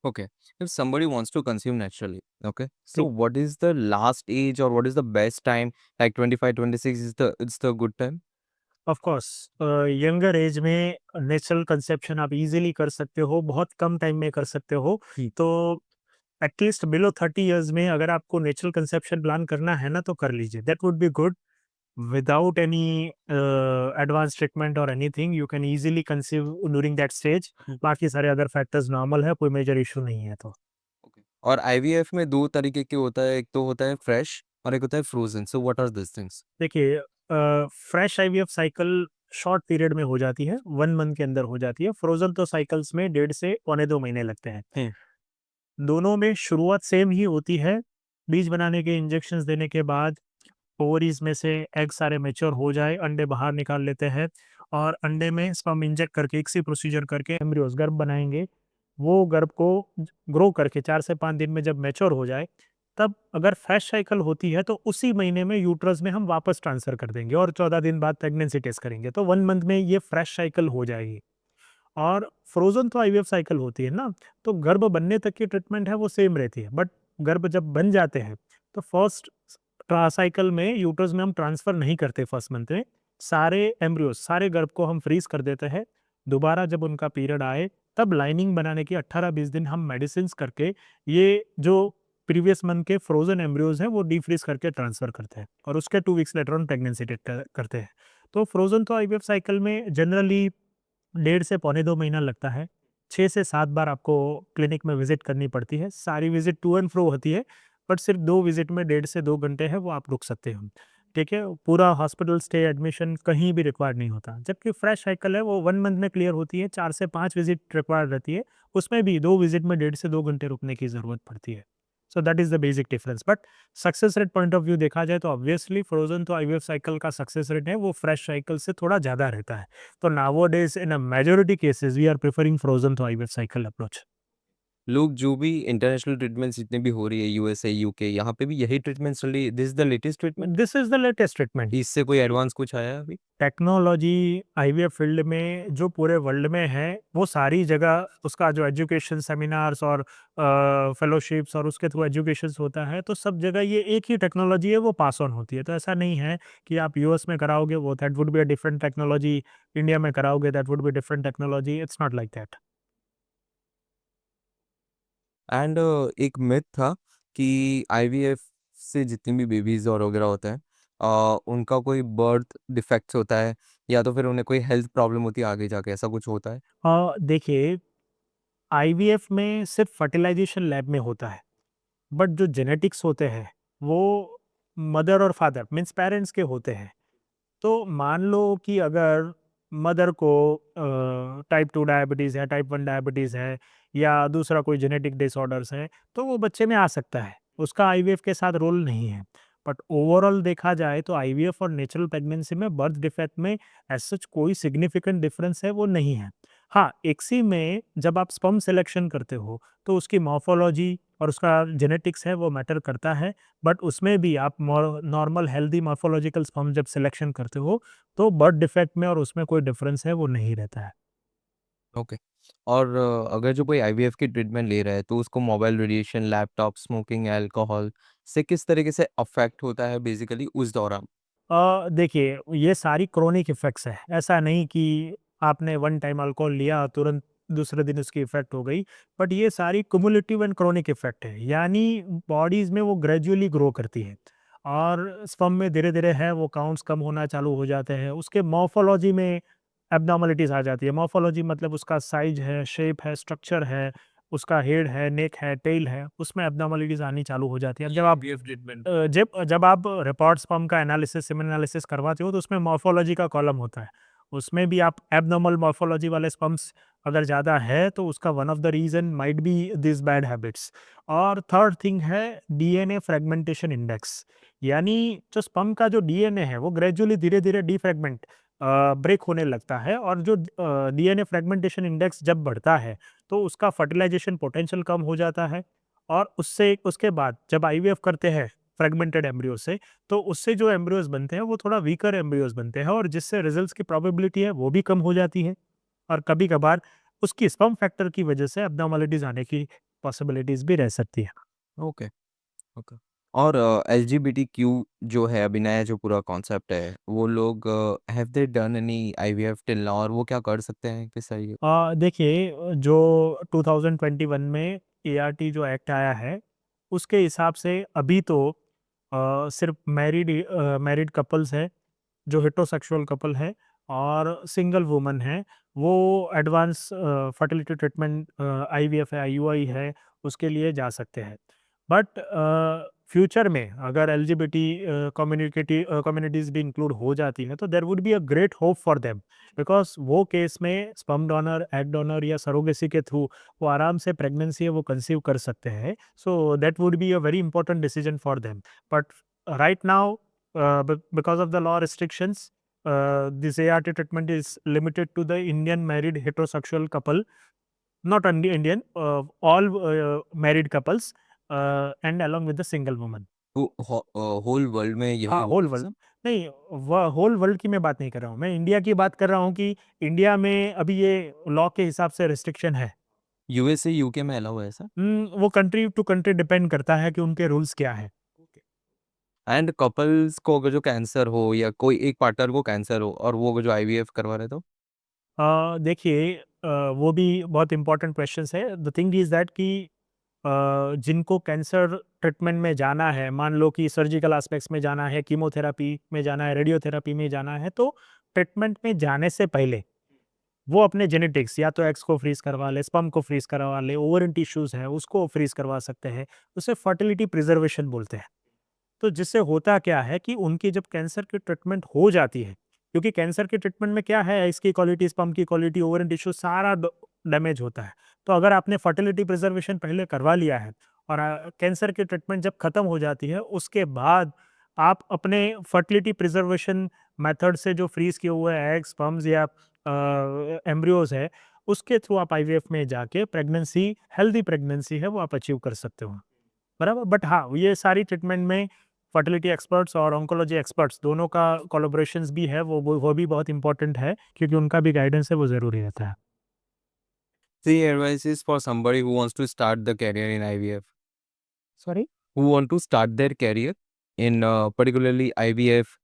S1: Okay. If somebody wants to consume naturally, okay. So
S2: ठीक,
S1: what is the last age or what is the best time? Like 25, 26 is the good time?
S2: Of course younger age में natural conception आप easily कर सकते हो, बहुत कम time में कर सकते हो। तो एटलीस्ट बिलो 30 इयर्स में अगर आपको नेचुरल कंसेप्शन प्लान करना है ना तो कर लीजिए, that would be good. without any advanced treatment or anything you can easily conceive during that stage। बाकी सारे अदर फैक्टर्स नॉर्मल है, कोई मेजर इशू नहीं है तो।
S1: ओके। और आईवीएफ में 2 तरीके के होता है, एक तो होता है फ्रेश और एक होता है frozen, so what are these things?
S2: देखिए fresh IVF cycle short period में हो जाती है, 1 मंथ के अंदर हो जाती है। फ्रोजन तो साइकिल्स में 1.5 से पौने 2 महीने लगते हैं।
S1: हुँ,
S2: दोनों में शुरुआत सेम ही होती है। बीज बनाने के इंजेक्शंस देने के बाद ओवरीज में से एग सारे मैच्योर हो जाए, अंडे बाहर निकाल लेते हैं और अंडे में स्पर्म इंजेक्ट करके इसी प्रोसीजर करके एम्ब्रियोज गर्भ बनाएंगे। वो गर्भ को ग्रो करके 4 से 5 दिन में जब मैच्योर हो जाए, तब अगर फ्रेश साइकिल होती है तो उसी महीने में यूट्रस में हम वापस ट्रांसफर कर देंगे और 14 दिन बाद प्रेगनेंसी टेस्ट करेंगे, तो 1 मंथ में ये फ्रेश साइकिल हो जाएगी। और फ्रोज़न तो आईवीएफ साइकिल होती है ना, तो गर्भ बनने तक की ट्रीटमेंट है वो सेम रहती है। बट गर्भ जब बन जाते हैं, तो फर्स्ट साइकिल में यूट्रस में हम ट्रांसफ़र नहीं करते फर्स्ट मंथ में। सारे एम्ब्रियोज़, सारे गर्भ को हम फ्रीज़ कर देते हैं। दोबारा जब उनका पीरियड आए, तब लाइनिंग बनाने की 18-20 दिन हम मेडिसिन्स करके ये जो प्रीवियस मंथ के फ्रोज़न एम्ब्रियोज़ हैं वो डीफ्रीज़ करके ट्रांसफ़र करते हैं और उसके 2 weeks later on pregnancy test करते हैं। तो फ्रोज़न तो आईवीएफ साइकिल में जनरली 1.5 से 2.25 महीना लगता है। 6 से 7 बार आपको क्लिनिक में विज़िट करनी पड़ती है। सारी विज़िट टू एंड फ्रो होती है, बट सिर्फ़ 2 विज़िट में 1.5 से 2 घंटे है वो आप रुक सकते हो। ठीक है? पूरा हॉस्पिटल स्टे, एडमिशन कहीं भी रिक्वायर्ड नहीं होता। जबकि फ्रेश साइकिल है वो 1 मंथ में क्लियर होती है, 4 से 5 विज़िट रिक्वायर्ड रहती है। उसमें भी 2 विज़िट में 1.5 से 2 घंटे रुकने की ज़रूरत पड़ती है। सो that is the basic difference. But success rate point of view देखा जाए तो ऑब्वियसली फ्रोज़न तो आईवीएफ साइकिल का सक्सेस रेट है वो फ्रेश साइकिल से थोड़ा ज़्यादा रहता है। So nowadays, in a majority cases, we are preferring frozen to IVF cycle approach.
S1: लोग जो भी इंटरनेशनल ट्रीटमेंट्स जितनी भी हो रही है यूएसए, यूके, यहाँ पे भी यही ट्रीटमेंट चल रही है? This is the latest treatment?
S2: This is the latest treatment.
S1: इससे कोई एडवांस कुछ आया है अभी?
S2: टेक्नोलॉजी आईवीएफ फील्ड में जो पूरे वर्ल्ड में है, वो सारी जगह उसका जो एजुकेशन सेमिनार्स और फेलोशिप्स और उसके थ्रू एजुकेशंस होता है, तो सब जगह ये एक ही टेक्नोलॉजी है, वो पास ऑन होती है। तो ऐसा नहीं है कि आप यूएस में कराओगे, वो that would be a different technology, India में कराओगे, that would be different technology, it's not like that.
S1: And एक मिथ था कि आईवीएफ से जितनी भी बेबीज़ और वगैरह होते हैं उनका कोई बर्थ डिफेक्ट्स होता है या तो फिर उन्हें कोई हेल्थ प्रॉब्लम होती है आगे जाके, ऐसा कुछ होता है?
S2: देखिए, आईवीएफ में सिर्फ फर्टिलाइजेशन लैब में होता है। बट जो जेनेटिक्स होते हैं वो मदर और फादर मीन्स पेरेंट्स के होते हैं। तो मान लो कि अगर मदर को टाइप 2 डायबिटीज़ है, टाइप 1 डायबिटीज़ है या दूसरा कोई जेनेटिक डिसऑर्डर्स है, तो वो बच्चे में आ सकता है। उसका आईवीएफ के साथ रोल नहीं है। बट ओवरऑल देखा जाए तो आईवीएफ और नेचुरल प्रेगनेंसी में बर्थ डिफेक्ट में एज़ सच कोई सिग्निफिकेंट डिफरेंस है वो नहीं है। हाँ, एक्सी में जब आप स्पर्म सिलेक्शन करते हो, तो उसकी मॉर्फोलॉजी और उसका जेनेटिक्स है वो मैटर करता है। बट उसमें भी आप नॉर्मल हेल्दी मॉर्फोलॉजिकल स्पर्म जब सिलेक्शन करते हो तो बर्थ डिफेक्ट में और उसमें कोई डिफरेंस है वो नहीं रहता है।
S1: ओके। और अगर जो कोई आईवीएफ की ट्रीटमेंट ले रहा है तो उसको mobile radiation, laptop, smoking, alcohol से किस तरीके से अफ़ेक्ट होता है बेसिकली उस दौरान?
S2: देखिए, ये सारी क्रोनिक इफ़ेक्ट्स है। ऐसा नहीं कि आपने वन टाइम अल्कोहल लिया तुरंत दूसरे दिन उसकी इफ़ेक्ट हो गई। बट ये सारी क्युमुलेटिव एंड क्रोनिक इफ़ेक्ट है, यानी बॉडीज़ में वो ग्रेजुअली ग्रो करती है और स्पर्म में धीरे-धीरे है वो काउंट्स कम होना चालू हो जाते हैं। उसके मॉर्फोलॉजी में एब्नॉर्मलिटीज़ आ जाती है। मॉर्फोलॉजी मतलब उसका साइज़ है, शेप है, स्ट्रक्चर है, उसका हेड है, नेक है, टेल है, उसमें एब्नॉर्मलिटीज़ आनी चालू हो जाती है। अब जब आप
S1: आईवीएफ ट्रीटमेंट।
S2: जब आप रिपोर्ट स्पर्म का एनालिसिस, सेमेन एनालिसिस करवाते हो तो उसमें मॉर्फोलॉजी का कॉलम होता है। उसमें भी आप एब्नॉर्मल मॉर्फोलॉजी वाले स्पर्म्स अगर ज़्यादा है तो उसका one of the reason might be this bad habits. और थर्ड थिंग है डीएनए फ्रेगमेंटेशन इंडेक्स, यानी जो स्पर्म का जो डीएनए है वो ग्रेजुअली धीरे-धीरे डीफ्रैगमेंट ब्रेक होने लगता है और जो डीएनए फ्रेगमेंटेशन इंडेक्स जब बढ़ता है तो उसका फर्टिलाइजेशन पोटेंशियल कम हो जाता है और उससे उसके बाद जब आईवीएफ करते हैं फ्रेगमेंटेड एम्ब्रियो से, तो उससे जो एम्ब्रियोज़ बनते हैं वो थोड़ा वीकर एम्ब्रियोज़ बनते हैं और जिससे रिजल्ट्स की प्रोबेबिलिटी है वो भी कम हो जाती है और कभी-कभार उसकी स्पर्म फैक्टर की वजह से एब्नॉर्मलिटीज़ आने की पॉसिबिलिटीज़ भी रह सकती है।
S1: Okay, okay. और एलजीबीटीक्यू जो है अभी नया जो पूरा कॉन्सेप्ट है, वो लोग have they done any IVF till now और वो क्या कर सकते हैं? किस तरीके?
S2: देखिए, जो 2021 में एआरटी जो एक्ट आया है, उसके हिसाब से अभी तो सिर्फ़ मैरिड कपल्स हैं, जो हेटेरोसेक्सुअल कपल है और सिंगल वुमन है, वो एडवांस फर्टिलिटी ट्रीटमेंट आईवीएफ है, आईयूआई है, उसके लिए जा सकते हैं। बट फ्यूचर में अगर एलजीबीटी कम्युनिटीज़ भी इंक्लूड हो जाती हैं, तो there would be a great hope for them because वो केस में स्पर्म डोनर, एग डोनर या सरोगेसी के थ्रू वो आराम से प्रेगनेंसी है वो कंसीव कर सकते हैं। So that would be a very important decision for them. But right now because of the law restrictions, this ART treatment is limited to the Indian married heterosexual couple, not only Indian, all married couples, and along with the single woman.
S1: तो whole world में यही
S2: हाँ,
S1: हुआ
S2: whole
S1: है
S2: world
S1: सब?
S2: नहीं, व whole world की मैं बात नहीं कर रहा हूँ। मैं इंडिया की बात कर रहा हूँ कि इंडिया में अभी ये लॉ के हिसाब से रिस्ट्रिक्शन है।
S1: यूएसए, यूके में अलाउ है ऐसा?
S2: वो कंट्री टू कंट्री डिपेंड करता है कि उनके रूल्स क्या हैं।
S1: एंड कपल्स को अगर जो कैंसर हो या कोई एक पार्टनर को कैंसर हो और वो जो आईवीएफ करवा रहे तो?
S2: देखिए, वो भी बहुत इम्पोर्टेंट क्वेश्चंस है। द थिंग इज़ दैट कि जिनको कैंसर ट्रीटमेंट में जाना है, मान लो कि सर्जिकल एस्पेक्ट्स में जाना है, कीमोथेरेपी में जाना है, रेडियोथेरेपी में जाना है, तो ट्रीटमेंट में जाने से पहले वो अपने जेनेटिक्स या तो एग्स को फ्रीज करवा ले, स्पर्म को फ्रीज करवा ले, ओवरिन टिश्यूज है उसको फ्रीज करवा सकते हैं। उसे फर्टिलिटी प्रिजर्वेशन बोलते हैं। तो जिससे होता क्या है कि उनकी जब कैंसर की ट्रीटमेंट हो जाती है, क्योंकि कैंसर की ट्रीटमेंट में क्या है, इसकी क्वालिटी, स्पर्म की क्वालिटी, ओवरिन टिश्यू सारा डैमेज होता है। तो अगर आपने फर्टिलिटी प्रिजर्वेशन पहले करवा लिया है और कैंसर की ट्रीटमेंट जब खत्म हो जाती है, उसके बाद आप अपने फर्टिलिटी प्रिजर्वेशन मेथड से जो फ्रीज किए हुए एग्स, स्पर्म्स या एम्ब्रियोज है, उसके थ्रू आप आईवीएफ में जाके प्रेगनेंसी, हेल्दी प्रेगनेंसी है वो आप अचीव कर सकते हो। बराबर, बट हाँ, ये सारी ट्रीटमेंट में फर्टिलिटी एक्सपर्ट्स और ऑन्कोलॉजी एक्सपर्ट्स दोनों का कोलैबोरेशंस भी है, वो भी बहुत इंपॉर्टेंट है, क्योंकि उनका भी गाइडेंस है वो ज़रूरी रहता है।
S1: 3 advices for somebody who wants to start the career in IVF.
S2: Sorry?
S1: Who want to start their career in particularly IVF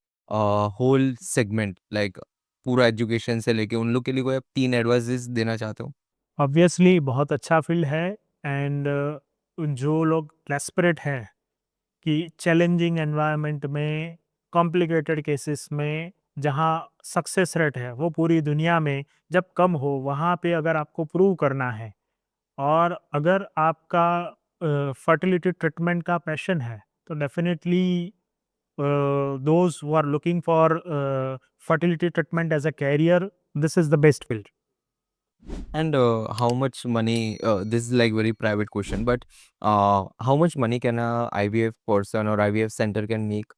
S1: whole segment like पूरा एजुकेशन से लेके उन लोग के लिए कोई आप 3 एडवाइसेस देना चाहते हो?
S2: ऑब्वियसली बहुत अच्छा फील्ड है। एंड जो लोग डेस्परेट हैं कि चैलेंजिंग एनवायरनमेंट में, कॉम्प्लिकेटेड केसेस में, जहाँ सक्सेस रेट है वो पूरी दुनिया में जब कम हो, वहाँ पे अगर आपको प्रूव करना है और अगर आपका फर्टिलिटी ट्रीटमेंट का पैशन है, तो definitely those who are looking for fertility treatment as a career, this is the best field.
S1: And how much money, this is like very private question, but how much money can a IVF person or IVF center can make?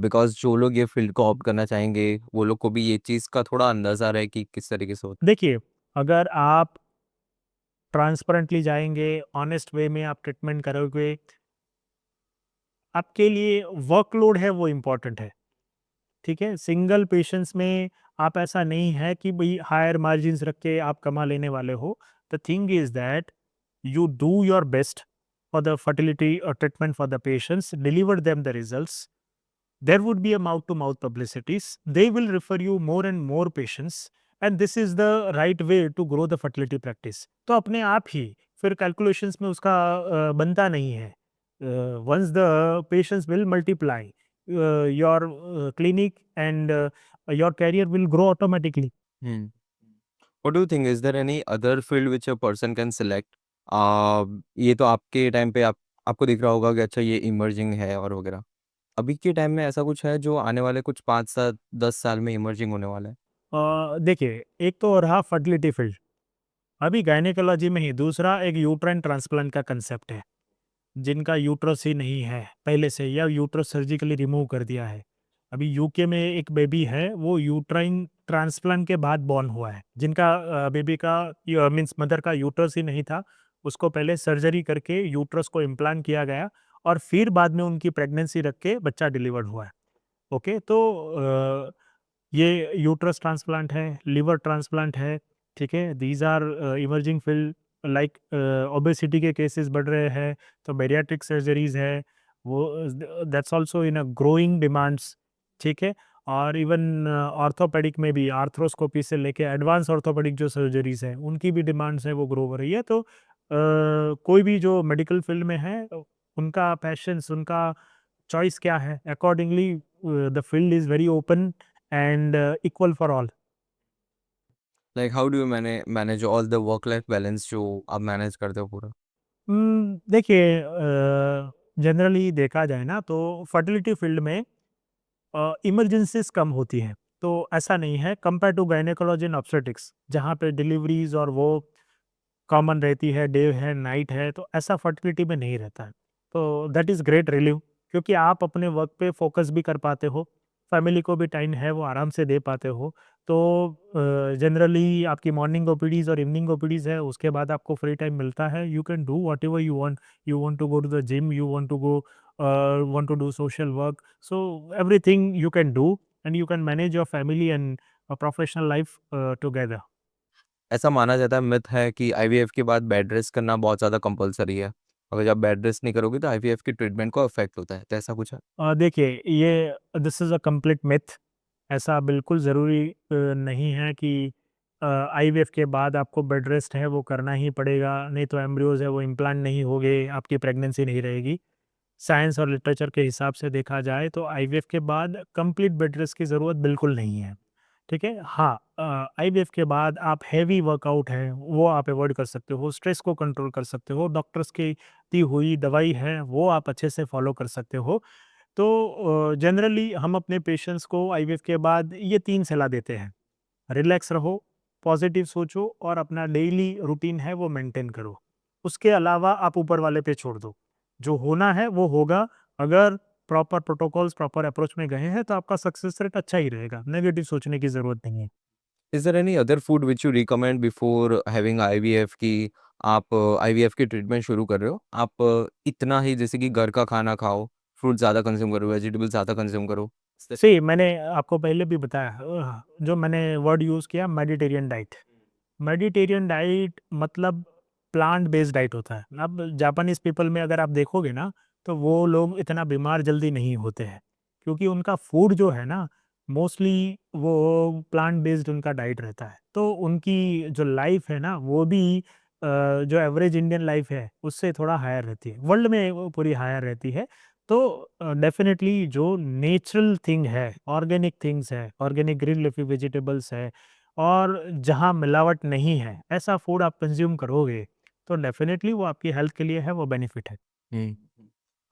S1: Because जो लोग ये field को opt करना चाहेंगे, वो लोग को भी ये चीज़ का थोड़ा अंदाज़ा रहे कि किस तरीके से होता
S2: देखिए, अगर आप ट्रांसपेरेंटली जाएंगे, ऑनेस्ट वे में आप ट्रीटमेंट करोगे, आपके लिए वर्कलोड है वो इम्पोर्टेंट है। ठीक है? सिंगल पेशेंट्स में आप ऐसा नहीं है कि भई हायर मार्जिन्स रख के आप कमा लेने वाले हो। The thing is that you do your best for the fertility treatment for the patients, deliver them the results. There would be a mouth to mouth publicities. They will refer you more and more patients, and this is the right way to grow the fertility practice. तो अपने आप ही फिर calculations में उसका बनता नहीं है। Once the patients will multiply, your clinic and your career will grow automatically.
S1: है? What do you think? Is there any other field which a person can select? ये तो आपके टाइम पे आपको दिख रहा होगा कि अच्छा ये इमर्जिंग है और वगैरह। अभी के टाइम में ऐसा कुछ है जो आने वाले कुछ 5 साल 10 साल में इमर्जिंग होने वाला है?
S2: देखिए, एक तो रहा फर्टिलिटी फील्ड, अभी गायनेकोलॉजी में ही दूसरा एक यूट्राइन ट्रांसप्लांट का कंसेप्ट है। जिनका यूट्रस ही नहीं है पहले से, या यूट्रस सर्जिकली रिमूव कर दिया है। अभी यूके में एक बेबी है, वो यूट्राइन ट्रांसप्लांट के बाद बॉर्न हुआ है, जिनका बेबी का मीन्स मदर का यूट्रस ही नहीं था, उसको पहले सर्जरी करके यूट्रस को इम्प्लांट किया गया और फिर बाद में उनकी प्रेगनेंसी रख के बच्चा डिलीवर्ड हुआ है। ओके, तो ये यूट्रस ट्रांसप्लांट है, लिवर ट्रांसप्लांट है, ठीक है? These are emerging field. Like obesity के केसेस बढ़ रहे हैं, तो बैरियाट्रिक सर्जरीज़ है, वो that's also in a growing demands, ठीक है? और इवन ऑर्थोपेडिक में भी आर्थ्रोस्कोपी से लेके एडवांस ऑर्थोपेडिक जो सर्जरीज़ हैं, उनकी भी डिमांड्स है वो ग्रो हो रही है। तो कोई भी जो मेडिकल फील्ड में है, उनका पैशन्स, उनका चॉइस क्या है, accordingly the field is very open and equal for all.
S1: Like how do you manage all the work life balance जो आप मैनेज करते हो पूरा?
S2: देखिए, जनरली देखा जाए ना तो फर्टिलिटी फील्ड में इमरजेंसीज कम होती हैं। तो ऐसा नहीं है compare to gynaecology and obstetrics, जहाँ पे डिलीवरीज और वो कॉमन रहती है, डे है, नाइट है, तो ऐसा फर्टिलिटी में नहीं रहता है। तो दैट इज़ ग्रेट रिलीव, क्योंकि आप अपने वर्क पे फोकस भी कर पाते हो, फैमिली को भी टाइम है वो आराम से दे पाते हो। तो जनरली आपकी मॉर्निंग ओपीडीज़ और इवनिंग ओपीडीज़ है, उसके बाद आपको फ्री टाइम मिलता है, you can do whatever you want to go to the gym, you want to go want to do social work, so everything you can do and you can manage your family and professional life together.
S1: ऐसा माना जाता है, myth है कि IVF के बाद bed rest करना बहुत ज़्यादा कंपल्सरी है। अगर जब बेड रेस्ट नहीं करोगे तो आईवीएफ की ट्रीटमेंट को अफेक्ट होता है। तो ऐसा कुछ है?
S2: देखिए, ये this is a complete myth. ऐसा बिल्कुल ज़रूरी नहीं है कि आईवीएफ के बाद आपको बेड रेस्ट है वो करना ही पड़ेगा, नहीं तो एम्ब्रियोज़ है वो इम्प्लांट नहीं होंगे, आपकी प्रेगनेंसी नहीं रहेगी। साइंस और लिटरेचर के हिसाब से देखा जाए तो आईवीएफ के बाद कंप्लीट बेड रेस्ट की ज़रूरत बिल्कुल नहीं है, ठीक है? हाँ, आईवीएफ के बाद आप हेवी वर्कआउट है वो आप अवॉइड कर सकते हो, स्ट्रेस को कंट्रोल कर सकते हो, डॉक्टर्स की दी हुई दवाई है वो आप अच्छे से फॉलो कर सकते हो। तो जनरली हम अपने पेशेंट्स को आईवीएफ के बाद ये 3 सलाह देते हैं, रिलैक्स रहो, पॉजिटिव सोचो और अपना डेली रूटीन है वो मेंटेन करो। उसके अलावा आप ऊपर वाले पे छोड़ दो। जो होना है वो होगा। अगर प्रॉपर प्रोटोकॉल्स, प्रॉपर अप्रोच में गए हैं तो आपका सक्सेस रेट अच्छा ही रहेगा। नेगेटिव सोचने की ज़रूरत नहीं है।
S1: Is there any other food which you recommend before having IVF कि आप आईवीएफ की ट्रीटमेंट शुरू कर रहे हो, आप इतना ही जैसे कि घर का खाना खाओ, फ्रूट ज़्यादा कंज़्यूम करो, वेजिटेबल ज़्यादा कंज़्यूम करो? इज़ दैट
S2: सी मैंने आपको पहले भी बताया, जो मैंने वर्ड यूज़ किया मेडिटेरियन डाइट। मेडिटेरियन डाइट मतलब प्लांट बेस्ड डाइट होता है। अब जापानीज़ पीपल में अगर आप देखोगे ना, तो वो लोग इतना बीमार जल्दी नहीं होते हैं, क्योंकि उनका फूड जो है ना, मोस्टली वो प्लांट बेस्ड उनका डाइट रहता है। तो उनकी जो लाइफ़ है ना, वो भी जो एवरेज इंडियन लाइफ़ है, उससे थोड़ा हायर रहती है। वर्ल्ड में वो पूरी हायर रहती है। तो डेफ़िनेटली जो नेचुरल थिंग है, ऑर्गेनिक थिंग्स है, ऑर्गेनिक ग्रीन लीफ़ी वेजिटेबल्स है और जहाँ मिलावट नहीं है, ऐसा फूड आप कंज़्यूम करोगे, तो डेफ़िनेटली वो आपकी हेल्थ के लिए है, वो बेनिफिट है।
S1: हुँ।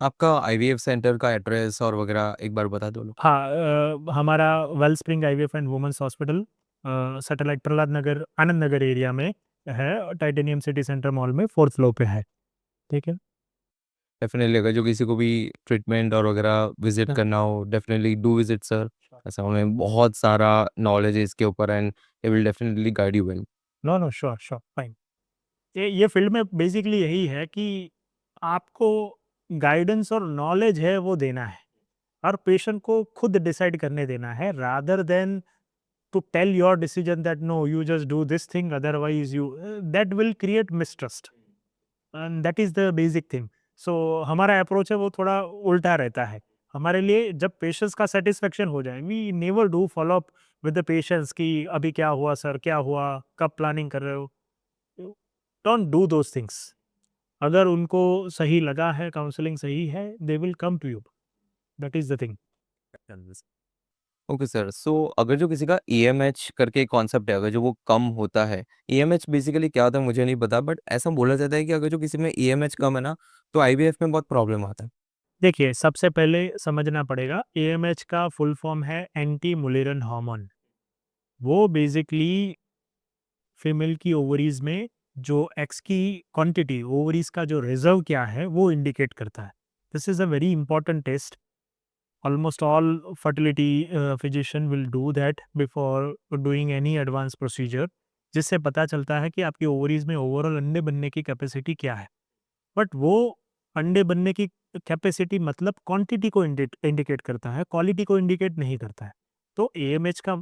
S1: आपका आईवीएफ सेंटर का एड्रेस और वगैरह एक बार बता दो लो।
S2: हाँ, हमारा Wellspring IVF and Women's Hospital satellite Prahlad Nagar, Anand Nagar area में है, टाइटेनियम सिटी सेंटर मॉल में 4th फ्लोर पे है, ठीक है?
S1: डेफ़िनेटली अगर जो किसी को भी ट्रीटमेंट और वगैरह विज़िट
S2: हाँ,
S1: करना हो, definitely do visit sir.
S2: Sure.
S1: ऐसा उन्हें बहुत सारा नॉलेज है इसके ऊपर and they will definitely guide you well.
S2: No, no, sure, sure, fine. ये फ़ील्ड में बेसिकली यही है कि आपको गाइडेंस और नॉलेज है वो देना है और पेशेंट को खुद डिसाइड करने देना है, rather than to tell your decision that no, you just do this thing, otherwise you that will create mistrust and that is the basic thing. So हमारा अप्रोच है वो थोड़ा उल्टा रहता है। हमारे लिए जब पेशेंट्स का सेटिस्फेक्शन हो जाए, we never do follow up with the patients कि अभी क्या हुआ सर, क्या हुआ, कब प्लानिंग कर रहे हो। Don't do those things. अगर उनको सही लगा है, काउंसलिंग सही है, they will come to you. That is the thing.
S1: Okay sir, so अगर जो किसी का ईएमएच करके एक कॉन्सेप्ट है, अगर जो वो कम होता है, ईएमएच बेसिकली क्या होता है मुझे नहीं पता, बट ऐसा बोला जाता है कि अगर जो किसी में ईएमएच कम है ना, तो आईवीएफ में बहुत प्रॉब्लम आता है।
S2: देखिए, सबसे पहले समझना पड़ेगा, एएमएच का फुल फॉर्म है एंटी मुलेरन हार्मोन। वो बेसिकली फीमेल की ओवरीज में जो एक्स की क्वांटिटी, ओवरीज का जो रिजर्व क्या है वो इंडिकेट करता है। This is a very important test. Almost all fertility physician will do that before doing any advance procedure, जिससे पता चलता है कि आपकी ओवरीज में ओवरऑल अंडे बनने की कैपेसिटी क्या है। बट वो अंडे बनने की कैपेसिटी मतलब क्वांटिटी को इंडिकेट करता है, क्वालिटी को इंडिकेट नहीं करता है। तो एएमएच का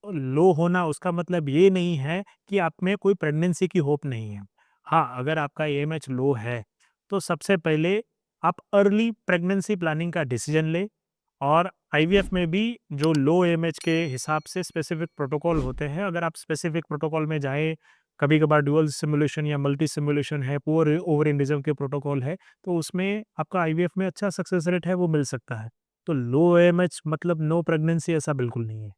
S2: लो होना उसका मतलब ये नहीं है कि आप में कोई प्रेगनेंसी की होप नहीं है। हाँ, अगर आपका एएमएच लो है, तो सबसे पहले आप अर्ली प्रेगनेंसी प्लानिंग का डिसीजन लें और आईवीएफ में भी जो लो एएमएच के हिसाब से स्पेसिफिक प्रोटोकॉल होते हैं, अगर आप स्पेसिफिक प्रोटोकॉल में जाएँ, कभी-कभार ड्यूअल सिमुलेशन या मल्टी सिमुलेशन है, पुअर ओवरियनिज़्म के प्रोटोकॉल है, तो उसमें आपका आईवीएफ में अच्छा सक्सेस रेट है, वो मिल सकता है। तो लो एएमएच मतलब नो प्रेगनेंसी ऐसा बिल्कुल नहीं है।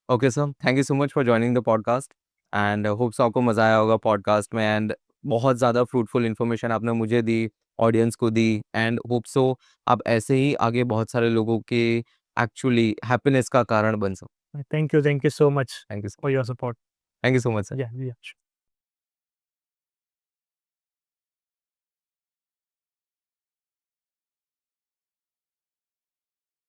S1: Okay sir, thank you so much for joining the podcast and hope so आपको मज़ा आया होगा पॉडकास्ट में एंड बहुत ज़्यादा फ्रूटफुल इन्फॉर्मेशन आपने मुझे दी, ऑडियंस को दी एंड होप सो आप ऐसे ही आगे बहुत सारे लोगों के एक्चुअली हैप्पीनेस का कारण बन सको।
S2: Thank you so much
S1: thank you so
S2: for your support.
S1: Thank you so much sir.
S2: या